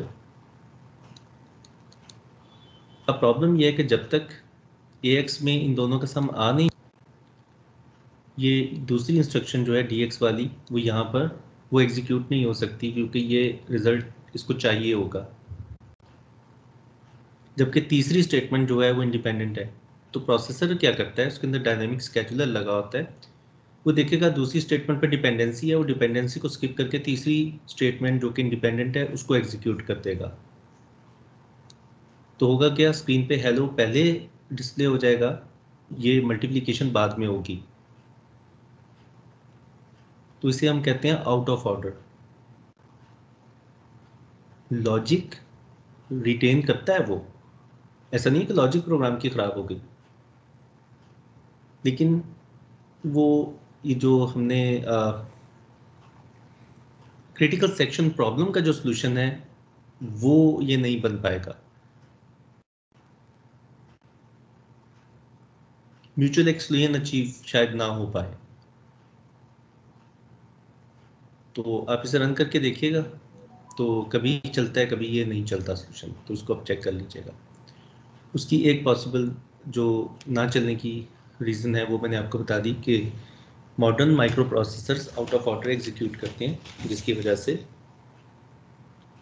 अब प्रॉब्लम यह है कि जब तक ए एक्स में इन दोनों का सम आ नहीं, ये दूसरी इंस्ट्रक्शन जो है डी एक्स वाली वो यहाँ पर वो एग्जीक्यूट नहीं हो सकती, क्योंकि ये रिजल्ट इसको चाहिए होगा। जबकि तीसरी स्टेटमेंट जो है वो इंडिपेंडेंट है। तो प्रोसेसर क्या करता है, उसके अंदर डायनेमिक स्केड्यूलर लगा होता है, वो देखेगा दूसरी स्टेटमेंट पर डिपेंडेंसी है, वो डिपेंडेंसी को स्किप करके तीसरी स्टेटमेंट जो कि इंडिपेंडेंट है उसको एग्जीक्यूट कर देगा। तो होगा क्या, स्क्रीन पे हेलो पहले डिस्प्ले हो जाएगा, ये मल्टीप्लिकेशन बाद में होगी। तो इसे हम कहते हैं out of order. Logic written करता है वो, ऐसा नहीं कि लॉजिक प्रोग्राम की खराब हो गई, लेकिन वो ये जो हमने क्रिटिकल सेक्शन प्रॉब्लम का जो सॉल्यूशन है वो ये नहीं बन पाएगा। म्यूचुअल एक्सक्लूजन अचीव शायद ना हो पाए। तो आप इसे रन करके देखिएगा, तो कभी चलता है कभी ये नहीं चलता सॉल्यूशन, तो उसको आप चेक कर लीजिएगा। उसकी एक पॉसिबल जो ना चलने की रीज़न है वो मैंने आपको बता दी कि modern micro processors out of order execute करते हैं, जिसकी वजह से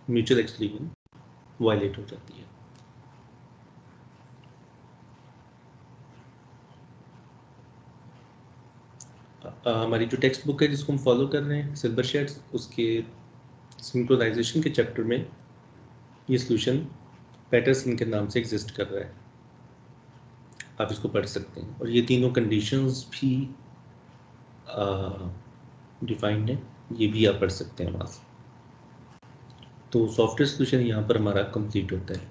म्यूचुअल एक्सक्लूजन वायलेट हो जाती है। हमारी जो टेक्स्ट बुक है जिसको हम फॉलो कर रहे हैं सिल्वर शेड्स, उसके सिंक्रोनाइजेशन के चैप्टर में ये सॉल्यूशन पैटरसन के नाम से एग्जिस्ट कर रहा है, आप इसको पढ़ सकते हैं। और ये तीनों कंडीशंस भी डिफाइंड है, ये भी आप पढ़ सकते हैं वहाँ से। तो सॉफ्टवेयर सॉल्यूशन यहाँ पर हमारा कंप्लीट होता है।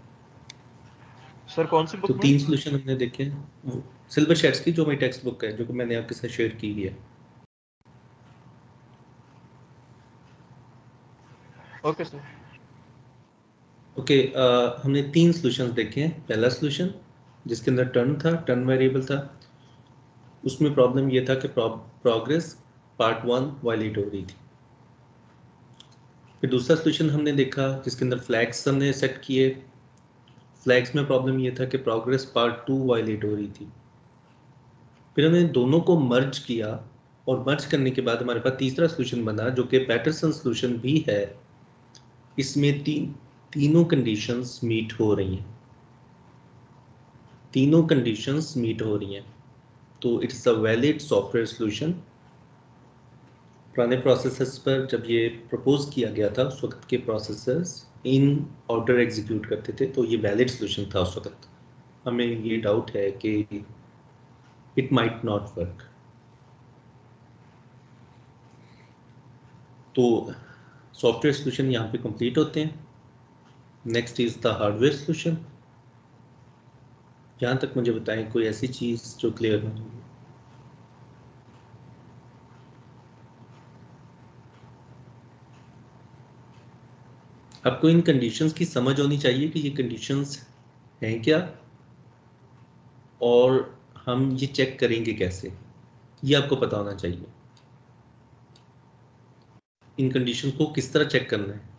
सर कौन सी तो बुक में? 3 सॉल्यूशन हमने देखे हैं सिल्वर शेड्स की, जो मेरी टेक्स्ट बुक है जो कि मैंने आपके साथ शेयर की है। Okay sir. ओके, हमने 3 सॉल्यूशंस देखे हैं। पहला सॉल्यूशन जिसके अंदर टर्न था, टर्न वेरिएबल था, उसमें प्रॉब्लम ये था कि प्रोग्रेस पार्ट 1 वायलेट हो रही थी। फिर दूसरा सॉल्यूशन हमने देखा जिसके अंदर फ्लैग्स हमने सेट किए, फ्लैग्स में प्रॉब्लम ये था कि प्रोग्रेस पार्ट 2 वायलेट हो रही थी। फिर हमने दोनों को मर्ज किया, और मर्ज करने के बाद हमारे पास तीसरा सॉल्यूशन बना जो कि पैटरसन सॉल्यूशन भी है। इसमें तीनों कंडीशंस मीट हो रही हैं, तीनों कंडीशंस मीट हो रही हैं, तो it's a valid software solution. पुराने प्रोसेसर्स पर जब ये प्रपोज किया गया था उस वक्त के प्रोसेसर्स इन ऑर्डर एग्जीक्यूट करते थे, तो ये वैलिड सॉल्यूशन था उस वक्त। हमें ये डाउट है कि इट माइट नॉट वर्क। तो सॉफ्टवेयर सॉल्यूशन यहाँ पे कंप्लीट होते हैं। Next is the hardware solution. जहां तक मुझे बताएं कोई ऐसी चीज जो क्लियर ना हो। आपको इन कंडीशंस की समझ होनी चाहिए कि ये कंडीशंस हैं क्या और हम ये चेक करेंगे कैसे, ये आपको पता होना चाहिए। इन कंडीशंस को किस तरह चेक करना है।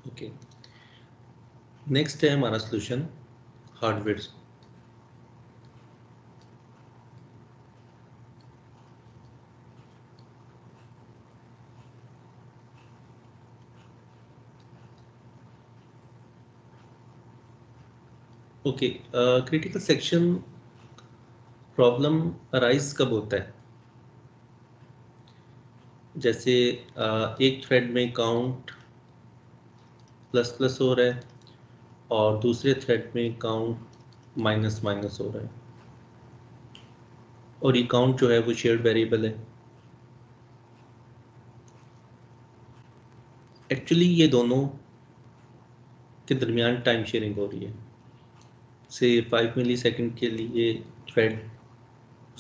ओके, नेक्स्ट है हमारा solution hardware. Okay, critical section problem arise कब होता है? जैसे एक थ्रेड में काउंट प्लस प्लस हो रहा है और दूसरे थ्रेड में काउंट माइनस माइनस हो रहा है, और ये काउंट जो है वो शेयर्ड वेरिएबल है। एक्चुअली ये दोनों के दरमियान टाइम शेयरिंग हो रही है। से 5 मिली सेकेंड के लिए थ्रेड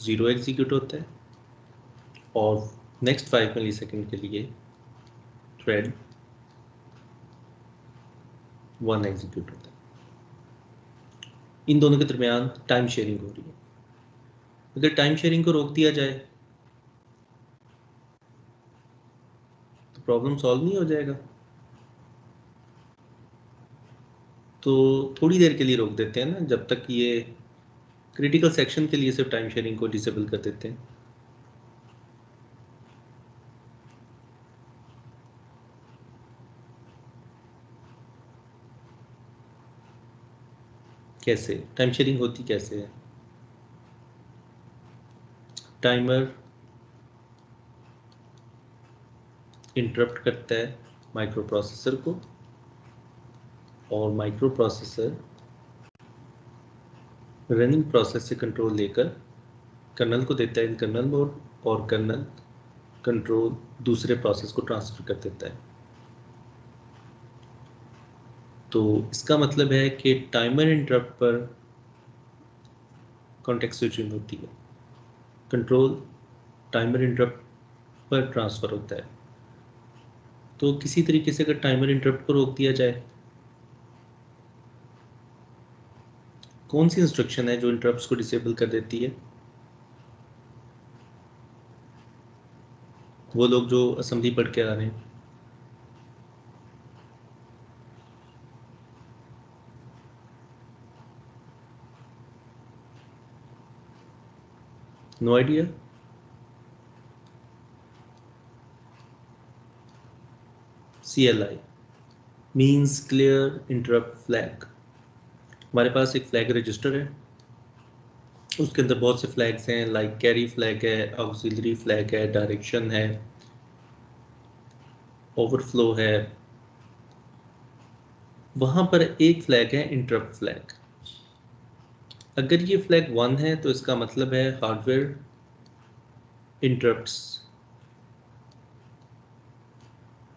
0 एग्जीक्यूट होता है और नेक्स्ट 5 मिली सेकेंड के लिए थ्रेड 1 एग्जीक्यूट होता है। इन दोनों के दरमियान टाइम शेयरिंग हो रही है। अगर टाइम शेयरिंग को रोक दिया जाए तो प्रॉब्लम सॉल्व नहीं हो जाएगा। तो थोड़ी देर के लिए रोक देते हैं ना, जब तक ये क्रिटिकल सेक्शन के लिए सिर्फ टाइम शेयरिंग को डिसेबल कर देते हैं। कैसे टाइम शेयरिंग होती कैसे है? टाइमर इंटरप्ट करता है माइक्रो प्रोसेसर को और माइक्रो प्रोसेसर रनिंग प्रोसेस से कंट्रोल लेकर कर्नल को देता है इन कर्नल मोड, और कर्नल कंट्रोल दूसरे प्रोसेस को ट्रांसफर कर देता है। तो इसका मतलब है कि टाइमर इंटरप्ट पर कॉन्टेक्स्ट स्विचिंग होती है, कंट्रोल टाइमर इंटरप्ट पर ट्रांसफर होता है। तो किसी तरीके से अगर टाइमर इंटरप्ट को रोक दिया जाए, कौन सी इंस्ट्रक्शन है जो इंटरप्ट्स को डिसेबल कर देती है? वो लोग जो असेंबली पढ़ के आ रहे हैं। No idea. CLI means clear interrupt flag. हमारे पास एक फ्लैग रजिस्टर है, उसके अंदर बहुत से फ्लैग्स हैं, लाइक कैरी फ्लैग है, ऑक्सिलरी फ्लैग है, डायरेक्शन है, ओवरफ्लो है। वहां पर एक फ्लैग है इंटरप्ट फ्लैग। अगर ये फ्लैग 1 है तो इसका मतलब है हार्डवेयर इंटरप्ट्स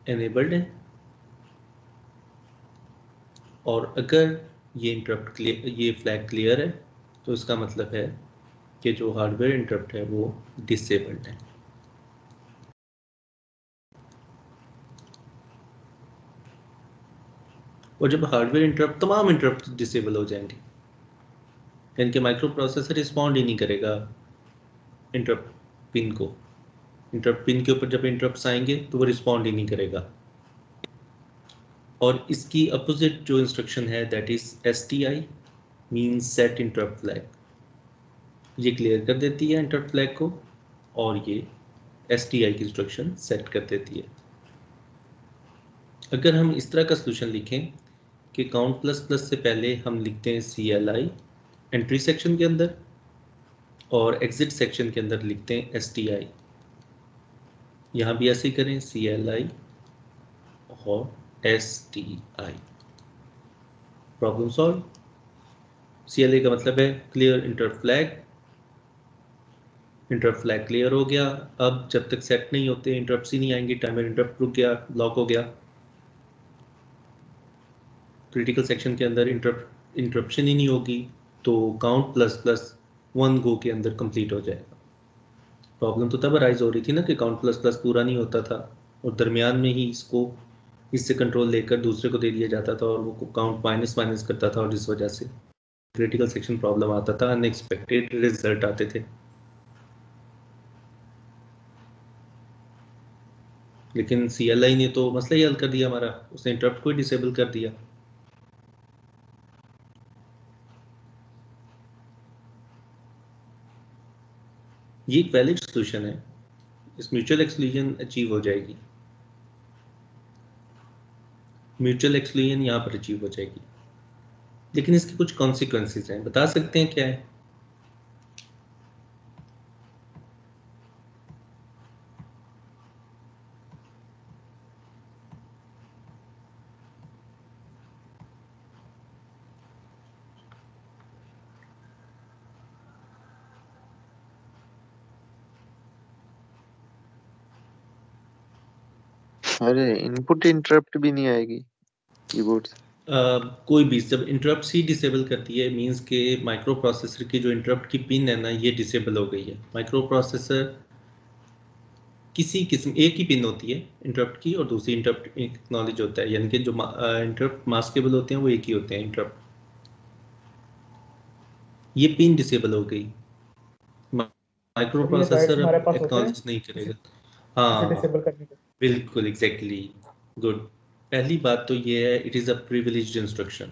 एनेबल्ड है, और अगर ये इंटरप्ट क्लियर, ये फ्लैग क्लियर है, तो इसका मतलब है कि जो हार्डवेयर इंटरप्ट है वो डिसेबल्ड है। और जब हार्डवेयर इंटरप्ट, तमाम इंटरप्ट डिसेबल हो जाएंगे, यानी कि माइक्रो प्रोसेसर रिस्पॉन्ड ही नहीं करेगा इंटरप्ट पिन को। इंटरप्ट पिन के ऊपर जब इंटरप्ट्स आएंगे तो वो रिस्पॉन्ड ही नहीं करेगा। और इसकी अपोजिट जो इंस्ट्रक्शन है that is STI means set interrupt flag. ये क्लियर कर देती है इंटरप्ट फ्लैग को और ये STI की इंस्ट्रक्शन सेट कर देती है। अगर हम इस तरह का सोल्यूशन लिखें कि काउंट प्लस प्लस से पहले हम लिखते हैं CLI एंट्री सेक्शन के अंदर और एग्जिट सेक्शन के अंदर लिखते हैं STI, यहाँ भी ऐसे ही करें CLI और STI, प्रॉब्लम सॉल्व। CLI का मतलब है clear interrupt flag, interrupt flag clear हो गया। अब जब तक सेट नहीं होते इंटरप्ट ही नहीं आएंगे, टाइमर इंटरप्ट रुक गया, ब्लॉक हो गया। क्रिटिकल सेक्शन के अंदर इंटरप्शन ही नहीं होगी तो काउंट प्लस प्लस 1 गो के अंदर कंप्लीट हो जाएगा। प्रॉब्लम तो तब अराइज हो रही थी ना कि काउंट प्लस प्लस पूरा नहीं होता था और दरमियान में ही इससे कंट्रोल लेकर दूसरे को दे दिया जाता था और वो काउंट माइनस माइनस करता था और इस वजह से क्रिटिकल सेक्शन प्रॉब्लम आता था, अनएक्सपेक्टेड रिजल्ट आते थे। लेकिन CLI ने तो मसला ही हल कर दिया हमारा, उसने इंटरप्ट को ही डिसेबल कर दिया। ये एक वैलिड सॉल्यूशन है, इस म्यूचुअल एक्सक्लूजन अचीव हो जाएगी, म्यूचुअल एक्सक्लूजन यहाँ पर अचीव हो जाएगी। लेकिन इसके कुछ कॉन्सिक्वेंसेस हैं, बता सकते हैं क्या है? अरे इनपुट इंटरप्ट भी नहीं आएगी कीबोर्ड से? कोई भी जब इंटरप्ट ही डिसेबल करती है मींस के माइक्रो प्रोसेसर की जो इंटरप्ट की पिन है ना ये डिसेबल हो गई है। माइक्रो प्रोसेसर किसी किस्म एक ही पिन होती है इंटरप्ट की और दूसरी इंटरप्ट एक्नॉलेज होता है, यानी कि जो इंटरप्ट मास्केबल होते हैं वो एक ही होते हैं इंटरप्ट। ये पिन डिसेबल हो गई, माइक्रो प्रोसेसर अब एक्नॉलेज नहीं करेगा। हाँ डिसेबल करने के बिल्कुल एग्जैक्टली गुड। पहली बात तो ये है it is a privileged instruction.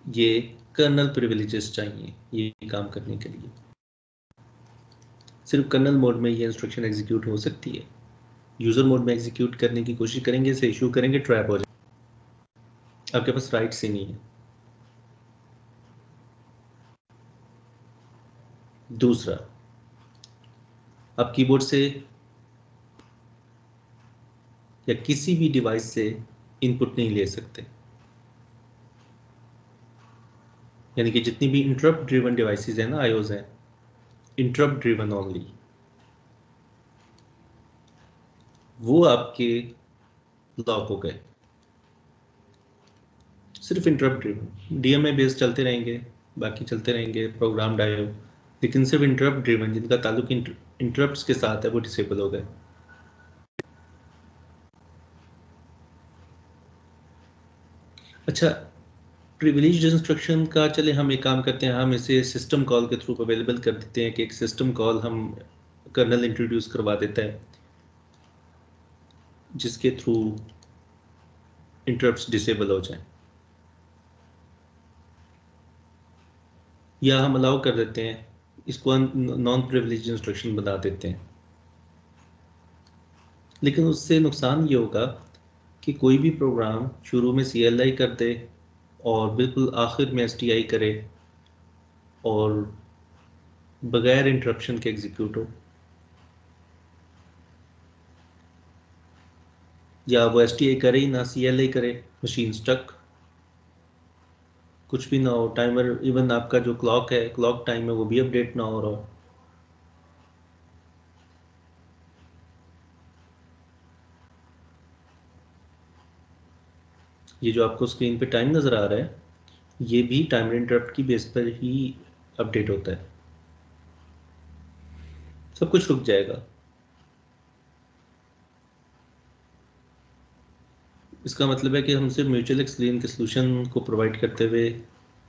ये कर्नल प्रिविलेजेस चाहिए ये काम करने के लिए, सिर्फ कर्नल मोड में ये इंस्ट्रक्शन एग्जीक्यूट हो सकती है। यूजर मोड में एग्जीक्यूट करने की कोशिश करेंगे, इसे इशू करेंगे, ट्रैप हो जाए, आपके पास राइट्स ही नहीं है। दूसरा, आप कीबोर्ड से या किसी भी डिवाइस से इनपुट नहीं ले सकते, यानी कि जितनी भी इंटरप्ट ड्रिवन डिवाइसेस हैं ना आईओज हैं, इंटरप्ट ड्रिवन ओनली, वो आपके लॉक हो गए। सिर्फ इंटरप्ट ड्रिवन डीएमए बेस्ड चलते रहेंगे, बाकी चलते रहेंगे प्रोग्राम आईओ, लेकिन सिर्फ इंटरप्ट ड्रिवन जिनका ताल्लुक इंटरप्ट्स के साथ है वो डिसेबल हो गए। अच्छा, प्रिविलेज्ड इंस्ट्रक्शन का चले हम एक काम करते हैं, हम इसे सिस्टम कॉल के थ्रू अवेलेबल कर देते हैं कि एक सिस्टम कॉल हम कर्नल इंट्रोड्यूस करवा देता है जिसके थ्रू इंटरप्ट्स डिसेबल हो जाएं, या हम अलाउ कर देते हैं इसको नॉन प्रिविलेज्ड इंस्ट्रक्शन बना देते हैं। लेकिन उससे नुकसान ये होगा कि कोई भी प्रोग्राम शुरू में CLI कर दे और बिल्कुल आखिर में STI करे और बगैर इंटरप्शन के एग्जीक्यूट हो, या वो STI करे ही ना CLI करे, मशीन स्टक, कुछ भी ना हो, टाइमर इवन आपका जो क्लॉक है क्लॉक टाइम है वो भी अपडेट ना हो रहा हो। ये जो आपको स्क्रीन पे टाइम नज़र आ रहा है ये भी टाइमर इंटरप्ट की बेस पर ही अपडेट होता है, सब कुछ रुक जाएगा। इसका मतलब है कि हम सिर्फ म्यूचुअल एक्सक्लूजन के सोल्यूशन को प्रोवाइड करते हुए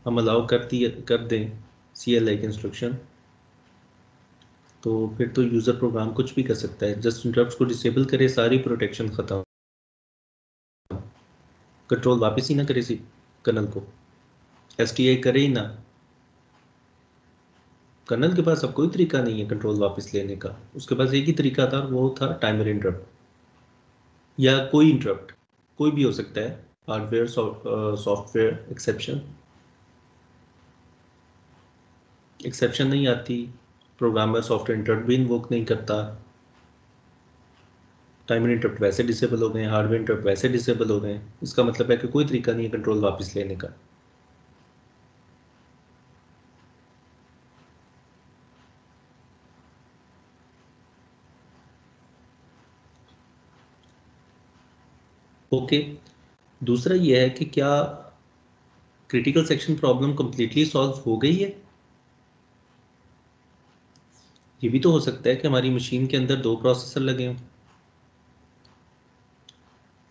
हम अलाउ कर दें CLI के इंस्ट्रक्शन, तो फिर तो यूज़र प्रोग्राम कुछ भी कर सकता है, जस्ट इंटरप्ट्स को डिसेबल करे, सारी प्रोटेक्शन ख़त्म, कंट्रोल वापस ही ना करे कर्नल को, STI करे ही ना, कर्नल के पास अब कोई तरीका नहीं है कंट्रोल वापस लेने का, उसके पास एक ही तरीका था, वो था टाइमर इंटरप्ट या कोई इंटरप्ट, कोई भी हो सकता है, हार्डवेयर सॉफ्टवेयर एक्सेप्शन नहीं आती, प्रोग्रामर सॉफ्टवेयर इंटरप्ट भी इन्वोक नहीं करता, टाइमर इंटरप्ट वैसे डिसेबल हो गए, हार्डवेयर इंटरप्ट वैसे डिसेबल हो गए। इसका मतलब है कि कोई तरीका नहीं है कंट्रोल वापस लेने का। ओके, दूसरा ये है कि क्या critical section problem completely solve हो गई है? ये भी तो हो सकता है कि हमारी मशीन के अंदर 2 प्रोसेसर लगे हों,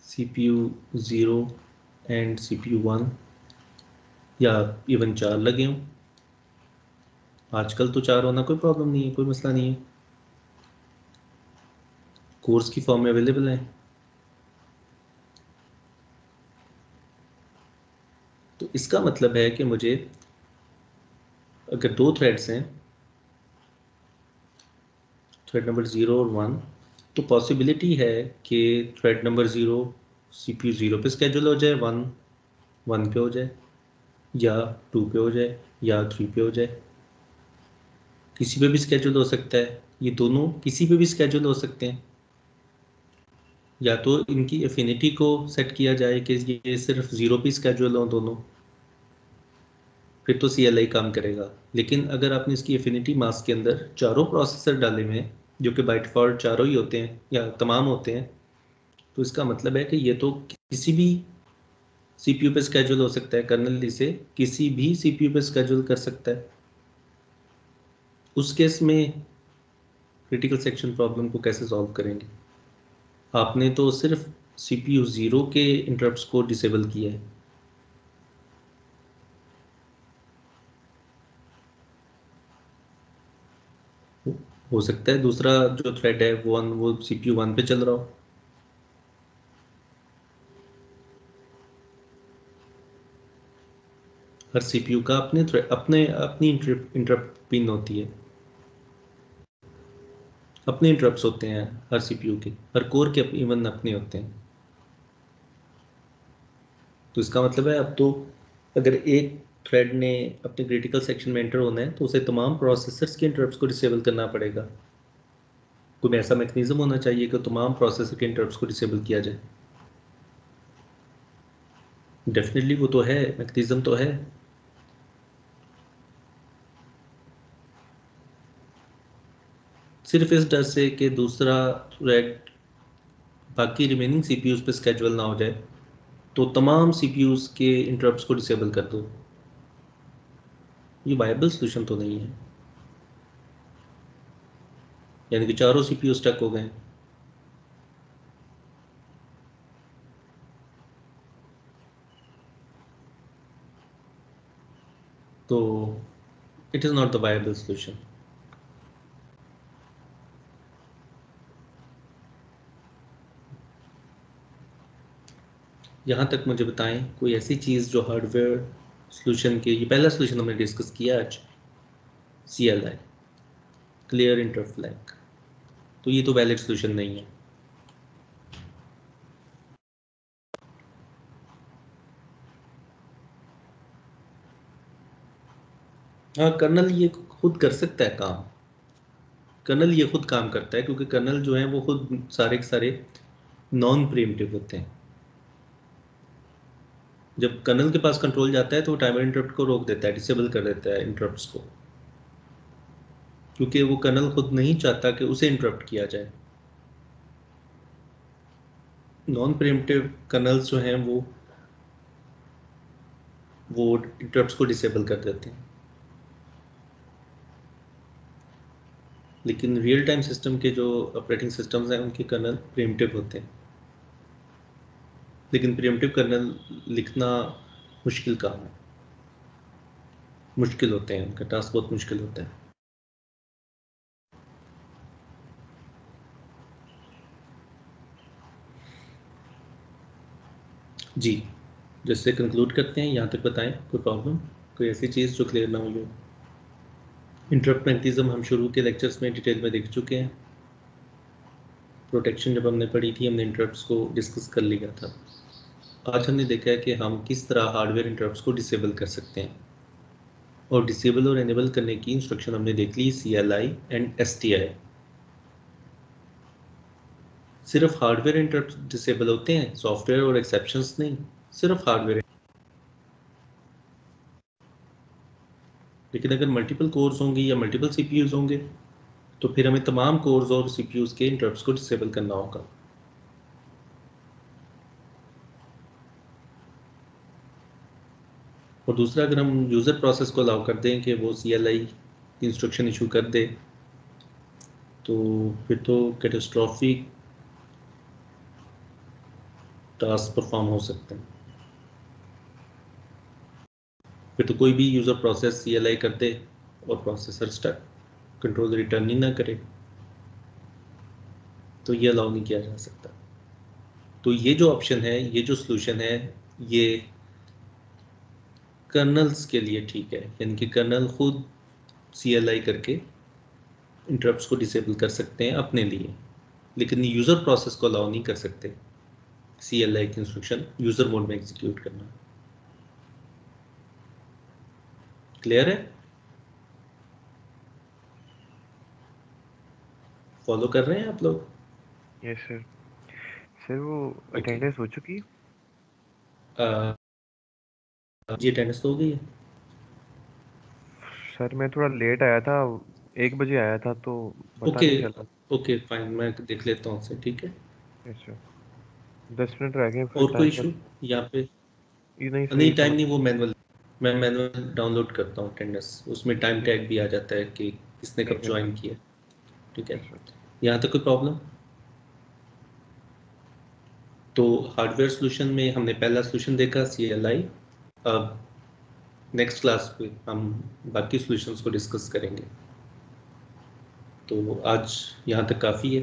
CPU 0 एंड CPU 1, या इवन 4 लगे हों। आजकल तो 4 होना कोई प्रॉब्लम नहीं है, कोई मसला नहीं है, कोर्स की फॉर्म में अवेलेबल है। तो इसका मतलब है कि मुझे अगर 2 थ्रेड्स हैं, थ्रेड नंबर 0 और 1, तो पॉसिबिलिटी है कि थ्रेड नंबर 0 CPU 0 पे स्केड्यूल हो जाए, 1 पे हो जाए, या 2 पे हो जाए, या 3 पे हो जाए, किसी पे भी स्केड्यूल हो सकता है। ये दोनों किसी पे भी स्केड्यूल हो सकते हैं, या तो इनकी एफिनिटी को सेट किया जाए कि ये सिर्फ 0 पे स्केड्यूल हो दोनों, फिर तो CLI काम करेगा। लेकिन अगर आपने इसकी एफिनिटी मास्क के अंदर चारों प्रोसेसर डाले हुए हैं, जो कि बाय डिफॉल्ट चारों ही होते हैं या तमाम होते हैं, तो इसका मतलब है कि ये तो किसी भी CPU पे स्केड्यूल हो सकता है, कर्नल इसे किसी भी CPU पे स्केड्यूल कर सकता है। उस केस में क्रिटिकल सेक्शन प्रॉब्लम को कैसे सॉल्व करेंगे? आपने तो सिर्फ CPU 0 के इंटरप्ट्स को डिसेबल किया है। हो सकता है दूसरा जो थ्रेड है वो CPU 1 पे चल रहा हो। हर CPU का अपनी इंटरप्ट पिन होती है, अपने इंटरप्ट्स होते हैं हर CPU के, हर कोर के इवन अपने होते हैं। तो इसका मतलब है अब तो अगर एक थ्रेड ने अपने क्रिटिकल सेक्शन में एंटर होना है तो उसे तमाम प्रोसेसर्स के इंटरप्ट्स को डिसेबल करना पड़ेगा। कोई ऐसा मैकेनिज्म होना चाहिए कि तमाम प्रोसेसर के इंटरप्ट्स को डिसेबल किया जाए। डेफिनेटली वो तो है, मैकेनिज्म तो है। सिर्फ इस डर से कि दूसरा थ्रेड बाकी रिमेनिंग CPUs पे स्केड्यूल ना हो जाए, तो तमाम CPUs के इंटरप्ट्स को डिसेबल कर दो। ये वायबल सोल्यूशन तो नहीं है, यानी कि चारों CPU स्टक हो गए। तो it is not the viable solution. यहाँ तक मुझे बताएं कोई ऐसी चीज़ जो हार्डवेयर सोल्यूशन के, ये पहला सोल्यूशन हमने डिस्कस किया आज, CLI, क्लियर इंटरफ्लैग, तो ये तो वैलिड सोल्यूशन नहीं है। हाँ, कर्नल ये खुद कर सकता है काम, कर्नल ये खुद काम करता है, क्योंकि कर्नल जो है वो खुद सारे के सारे नॉन प्रीएम्प्टिव होते हैं। जब कर्नल के पास कंट्रोल जाता है तो वो टाइमर इंटरप्ट को रोक देता है, डिसेबल कर देता है इंटरप्ट्स को, क्योंकि वो कर्नल खुद नहीं चाहता कि उसे इंटरप्ट किया जाए। नॉन प्रीएम्प्टिव कर्नल्स जो हैं वो इंटरप्ट्स को डिसेबल कर देते हैं। लेकिन रियल टाइम सिस्टम के जो ऑपरेटिंग सिस्टम्स हैं उनके कर्नल प्रीएम्प्टिव होते हैं, लेकिन प्रीएम्प्टिव कर्नल लिखना मुश्किल काम है, मुश्किल होते हैं, उनका टास्क बहुत मुश्किल होता है। जी, जिससे कंक्लूड करते हैं, यहाँ तक बताएं कोई प्रॉब्लम, कोई ऐसी चीज़ जो क्लियर ना हुई हो? इंटरप्ट मैकेनिज्म हम शुरू के लेक्चर्स में डिटेल में देख चुके हैं। प्रोटेक्शन जब हमने पढ़ी थी हमने इंटरप्ट्स को डिस्कस कर लिया था। आज हमने देखा है कि हम किस तरह हार्डवेयर इंटरप्ट्स को डिसेबल कर सकते हैं, और डिसेबल और एनेबल करने की इंस्ट्रक्शन हमने देख ली CLI एंड STI। सिर्फ हार्डवेयर इंटरप्ट डिसेबल होते हैं, सॉफ्टवेयर और एक्सेप्शंस नहीं, सिर्फ हार्डवेयर। लेकिन अगर मल्टीपल कोर्स होंगे या मल्टीपल CPUs होंगे तो फिर हमें तमाम कोर्स और CPUs के इंटरप्ट्स को डिसेबल करना होगा। और दूसरा, अगर हम यूज़र प्रोसेस को अलाउ कर दें कि वो CLI इंस्ट्रक्शन इशू कर दे तो फिर तो कैटास्ट्रॉफिक टास्क परफॉर्म हो सकते हैं। फिर तो कोई भी यूज़र प्रोसेस CLI कर दे और प्रोसेसर स्टक कंट्रोल रिटर्न ही ना करे तो ये अलाउ नहीं किया जा सकता। तो ये जो ऑप्शन है, ये जो सोल्यूशन है, ये कर्नल्स के लिए ठीक है, यानी कि कर्नल खुद CLI करके इंटरप्ट्स को डिसेबल कर सकते हैं अपने लिए, लेकिन यूज़र प्रोसेस को अलाउ नहीं कर सकते CLI की इंस्ट्रक्शन यूज़र मोड में एग्जीक्यूट करना। क्लियर है? फॉलो कर रहे हैं आप लोग? Yes sir. सर वो ओके। अटेंडेंस हो चुकी है? जी अटेंडेंस तो हो गई है। सर मैं थोड़ा लेट आया था, 1 बजे आया था तो पता ओके नहीं चला। ओके फाइन, मैं देख लेता हूँ उससे, ठीक है। Yes sir. 10 मिनट रह गए फिर और कोई टाइम इशू यहाँ पे? ये नहीं सर, नहीं, ये टाइम समझ। नहीं, वो मैनुअल, मैं मैनुअल डाउनलोड करता हूँ अटेंडेंस, उसमें टाइम टैग भी आ जाता है कि किसने कब ठीक है ज्वाइन सर। किया। ठीक है, यस सर। यहाँ तक कोई प्रॉब्लम? तो हार्डवेयर सोल्यूशन में हमने पहला सोल्यूशन देखा CLI। अब नेक्स्ट क्लास पे हम बाकी सॉल्यूशंस को डिस्कस करेंगे। तो आज यहाँ तक काफ़ी है।